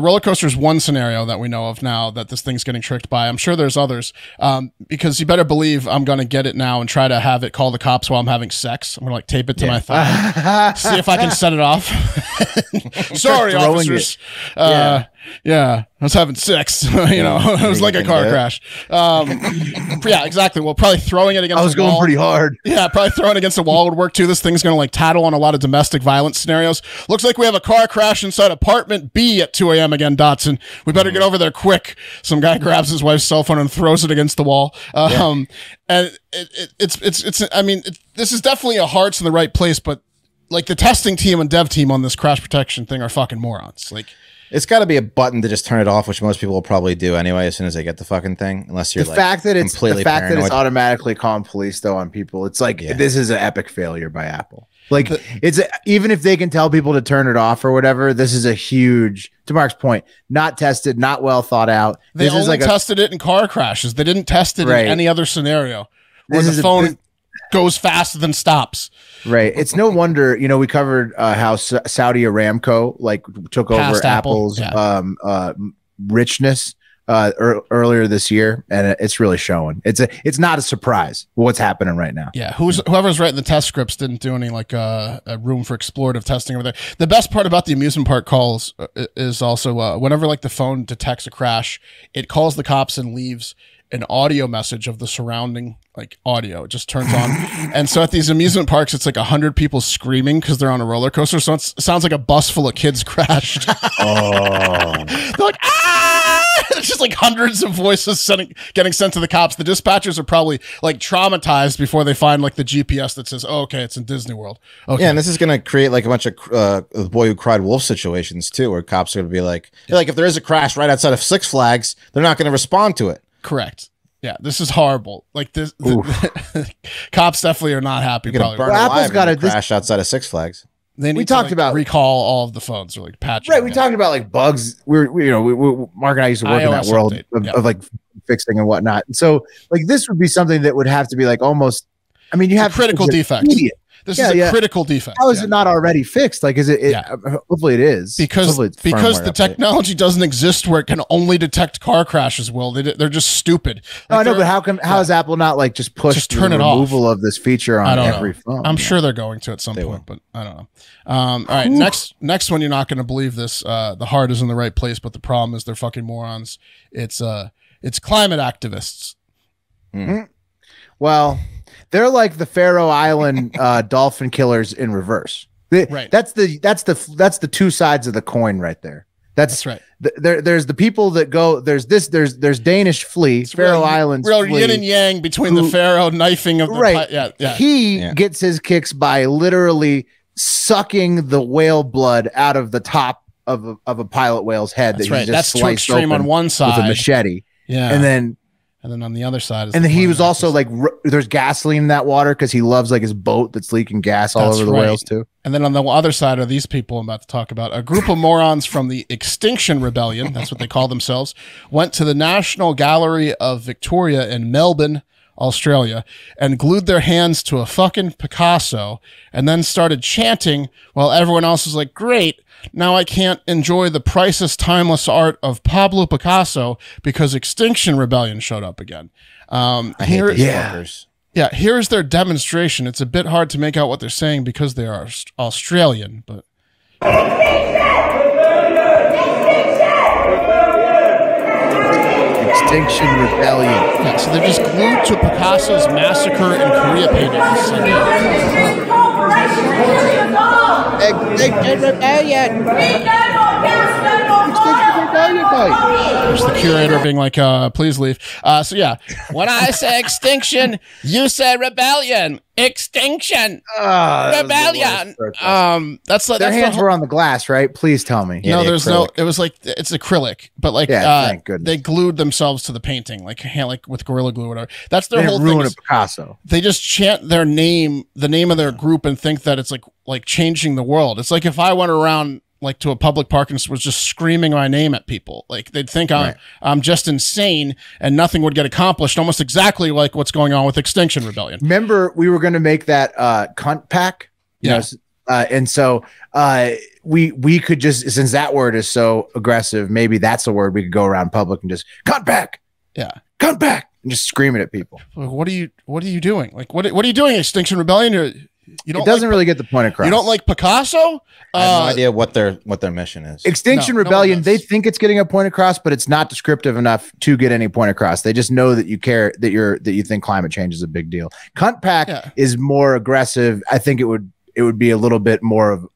roller coaster is one scenario that we know of now that this thing's getting tricked by. I'm sure there's others, because you better believe I'm going to get it now and try to have it call the cops while I'm having sex. I'm going to like tape it to my thigh, see if I can set it off. Sorry, officers. Yeah, I was having sex. It was like a car crash. Yeah, exactly. Well, probably throwing it against. I was going pretty hard. Yeah, probably throwing it against the wall would work too. This thing's going to like tattle on a lot of domestic violence scenarios. Looks like we have a car crash inside apartment B at 2 a.m. again, Dotson. We better get over there quick. Some guy grabs his wife's cell phone and throws it against the wall. And this is definitely a heart's in the right place, but like the testing team and dev team on this crash protection thing are fucking morons. Like. It's got to be a button to just turn it off, which most people will probably do anyway as soon as they get the fucking thing. Unless you're the fact that it's paranoid. automatically calling police though on people. It's like this is an epic failure by Apple. Like even if they can tell people to turn it off or whatever, this is a huge, to Mark's point, not tested, not well thought out. They only tested it in car crashes. They didn't test it in any other scenario where the phone goes faster than stops. Right. It's no wonder, we covered how Saudi Aramco like took over Apple's richness earlier this year, and it's really showing. It's not a surprise what's happening right now. Yeah, whoever's writing the test scripts didn't do any like a room for explorative testing over there. The best part about the amusement park calls is also whenever like the phone detects a crash, it calls the cops and leaves an audio message of the surrounding like audio. It just turns on. And so at these amusement parks, it's like 100 people screaming because they're on a roller coaster. So it sounds like a bus full of kids crashed. They're like, ah! It's just like hundreds of voices getting sent to the cops. The dispatchers are probably like traumatized before they find like the GPS that says, oh, okay, it's in Disney World. Okay. Yeah, and this is going to create like a bunch of the Boy Who Cried Wolf situations too, where cops are going to be like if there is a crash right outside of Six Flags, they're not going to respond to it. Correct. Yeah, this is horrible. Like this, cops definitely are not happy. Apple's got a crash outside of Six Flags. We talked about recall all of the phones or like patch. Right, we talked about like bugs. Mark and I used to work in that world of like fixing and whatnot. And so like this would be something that would have to be like almost. I mean, you have critical defects. This is a critical defect. How is it not already fixed? Like, is it? Hopefully, it is because the technology doesn't exist where it can only detect car crashes. Will they're just stupid? No, I know, but how is Apple not like just pushed the removal of this feature on every phone? I'm sure they're going to at some point, but I don't know. All right, next one. You're not going to believe this. The heart is in the right place, but the problem is they're fucking morons. It's climate activists. Mm-hmm. Well. They're like the Faroe Island dolphin killers in reverse. Right. That's the two sides of the coin right there. That's right. There's the people that go. There's Danish flea, it's Faroe Islands. Real yin and yang between the Faroe knifing of the right. He gets his kicks by literally sucking the whale blood out of the top of a pilot whale's head. That's right. That's too extreme on one side with a machete. Yeah, and then on the other side is and then he was also like there's gasoline in that water because he loves like his boat that's leaking gas all over the whales too. And then on the other side are these people I'm about to talk about. A group of morons from the Extinction Rebellion, that's what they call themselves, went to the National Gallery of Victoria in Melbourne, Australia, and glued their hands to a fucking Picasso and then started chanting while everyone else was like, great, now I can't enjoy the priceless, timeless art of Pablo Picasso because Extinction Rebellion showed up again. I hate these fuckers. Yeah, here's their demonstration. It's a bit hard to make out what they're saying because they are Australian, but... Extinction Rebellion. Yeah, so they're just glued to Picasso's massacre in Korea paintings. Extinction Rebellion. There's the curator being like, please leave. So yeah, when I say extinction, you say rebellion. Extinction Rebellion. That's their hands were on the glass, right? Please tell me. No, there's no. It was like it's acrylic, but like thank goodness. They glued themselves to the painting, like with Gorilla Glue or whatever. That's their whole ruin thing. A Picasso. They just chant their name, the name of their group, and think that it's like changing the world. It's like if I went around like to a public park and was just screaming my name at people, like they'd think I'm just insane and nothing would get accomplished, almost exactly like what's going on with Extinction Rebellion. Remember we were going to make that cunt pack, and so we could just, since that word is so aggressive, maybe that's a word we could go around public and just cunt back, cunt back, and just scream it at people. What are you doing? Like what are you doing, Extinction Rebellion? It doesn't really get the point across. You don't like Picasso? I have no idea what their mission is. Extinction Rebellion, they think it's getting a point across, but it's not descriptive enough to get any point across. They just know that you care, that you think climate change is a big deal. Cunt Pack is more aggressive. I think it would be a little bit more of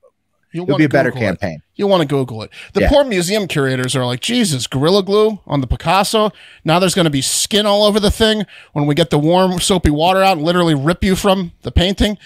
it would be a better campaign. You'll want to Google it. The poor museum curators are like, Jesus, Gorilla Glue on the Picasso. Now there's going to be skin all over the thing when we get the warm, soapy water out and literally rip you from the painting.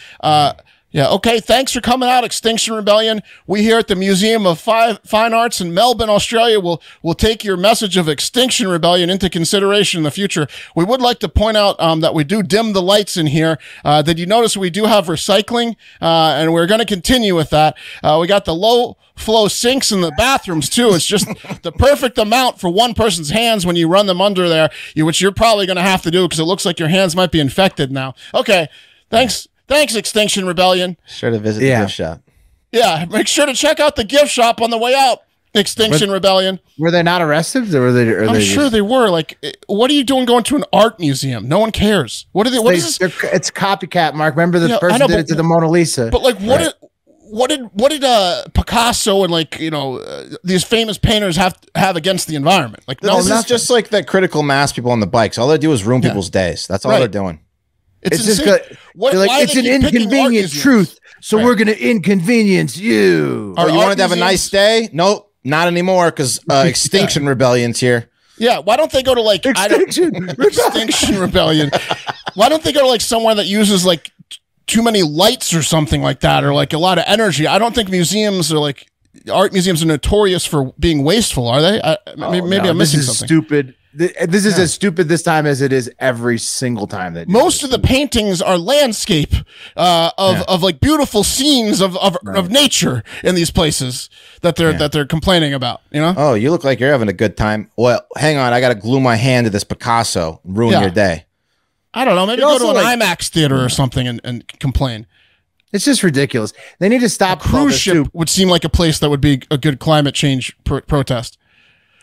Yeah, okay. Thanks for coming out, Extinction Rebellion. We here at the Museum of Fine Arts in Melbourne, Australia, will take your message of Extinction Rebellion into consideration in the future. We would like to point out that we do dim the lights in here. Did you notice we do have recycling? And we're going to continue with that. We got the low flow sinks in the bathrooms too. It's just the perfect amount for one person's hands when you run them under there, which you're probably going to have to do because it looks like your hands might be infected now. Okay, thanks. Thanks, Extinction Rebellion. Sure to visit the gift shop. Yeah, make sure to check out the gift shop on the way out, Extinction Rebellion. Were they not arrested? Or were they? I'm sure they were. Like, what are you doing going to an art musium? No one cares. What are they? What is this? It's copycat, Mark. Remember the person did it to the Mona Lisa. But like, what did Picasso and like these famous painters have against the environment? Like, no, this is just like the critical mass people on the bikes. All they do is ruin people's days. That's all they're doing. It's just it's an inconvenient truth, so we're going to inconvenience you. Or you wanted to have a nice day? Nope, not anymore because Extinction Rebellion's here. Yeah, why don't they go to like Extinction Rebellion? Why don't they go to like somewhere that uses like too many lights or something like that, or like a lot of energy? I don't think museums are like art museums are notorious for being wasteful, are they? Maybe I'm missing something. Stupid. This is as stupid this time as it is every single time that most of the paintings are landscape of like beautiful scenes of nature in these places that they're complaining about. Oh, you look like you're having a good time. Well, hang on, I got to glue my hand to this Picasso. Ruin your day. I don't know. Maybe go to an IMAX theater or something and complain. It's just ridiculous. They need to stop. A cruise ship would seem like a place that would be a good climate change protest.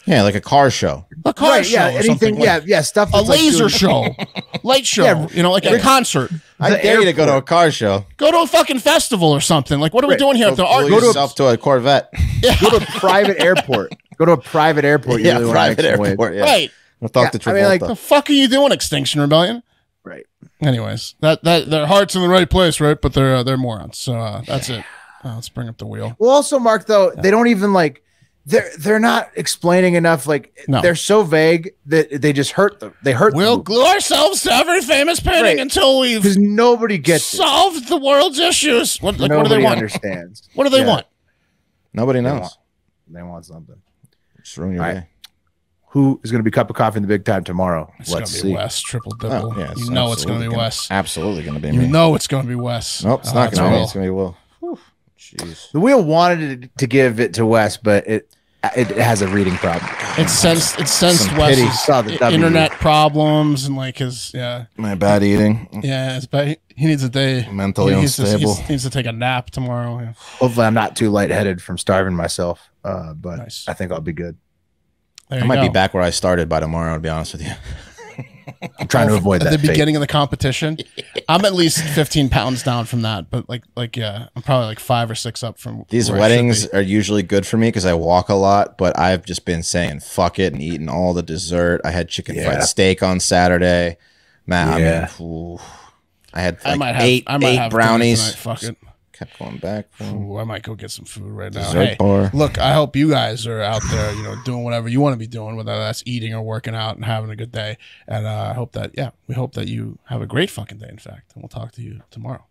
Yeah, like a car show. A car show. Yeah, anything. Stuff. A laser show, light show. Like a concert. I dare you to go to a car show. Go to a fucking festival or something. Like, what are we doing here at the art? Go yourself to a Corvette. Yeah. Go to a private airport. Go to a private airport. Yeah, private airport. Yeah. Right. We'll talk to Travolta. I mean, like, the fuck are you doing, Extinction Rebellion? Right. Anyways, that their heart's in the right place, right? But they're morons. So that's it. Let's bring up the wheel. Well, also, Mark, though, they don't even like. They're not explaining enough. Like they're so vague that they just hurt them. They hurt. We'll glue ourselves to every famous painting until we've because nobody gets solved the world's issues. What do they want? Understands. What do they want? Nobody knows. They want something. Just ruin your day. Who is going to be cup of coffee in the big time tomorrow? Let's see. Wes, triple double. Oh, yeah, you know it's going to be Wes. Absolutely going to be me. You know it's going to be Wes. Nope, it's not going to be. It's going to be Will. Jeez. The wheel wanted to give it to Wes, but it has a reading problem. It sensed Wes's internet problems and like his my bad eating. Yeah, it's bad. He needs a day. Mentally unstable. He needs to take a nap tomorrow. Yeah. Hopefully, I'm not too lightheaded from starving myself. But nice. I think I'll be good. I might be back where I started by tomorrow, to be honest with you. I'm trying to avoid that. At the beginning of the competition, I'm at least 15 pounds down from that, but like I'm probably like 5 or 6 up from. These weddings are usually good for me because I walk a lot, but I've just been saying fuck it and eating all the dessert. I had chicken fried steak on Saturday. Man, I had like eight brownies. Fuck it. Kept going back. I might go get some food right now. Dessert bar. Look, I hope you guys are out there, doing whatever you want to be doing, whether that's eating or working out and having a good day. And I hope that, we hope that you have a great fucking day, in fact. And we'll talk to you tomorrow.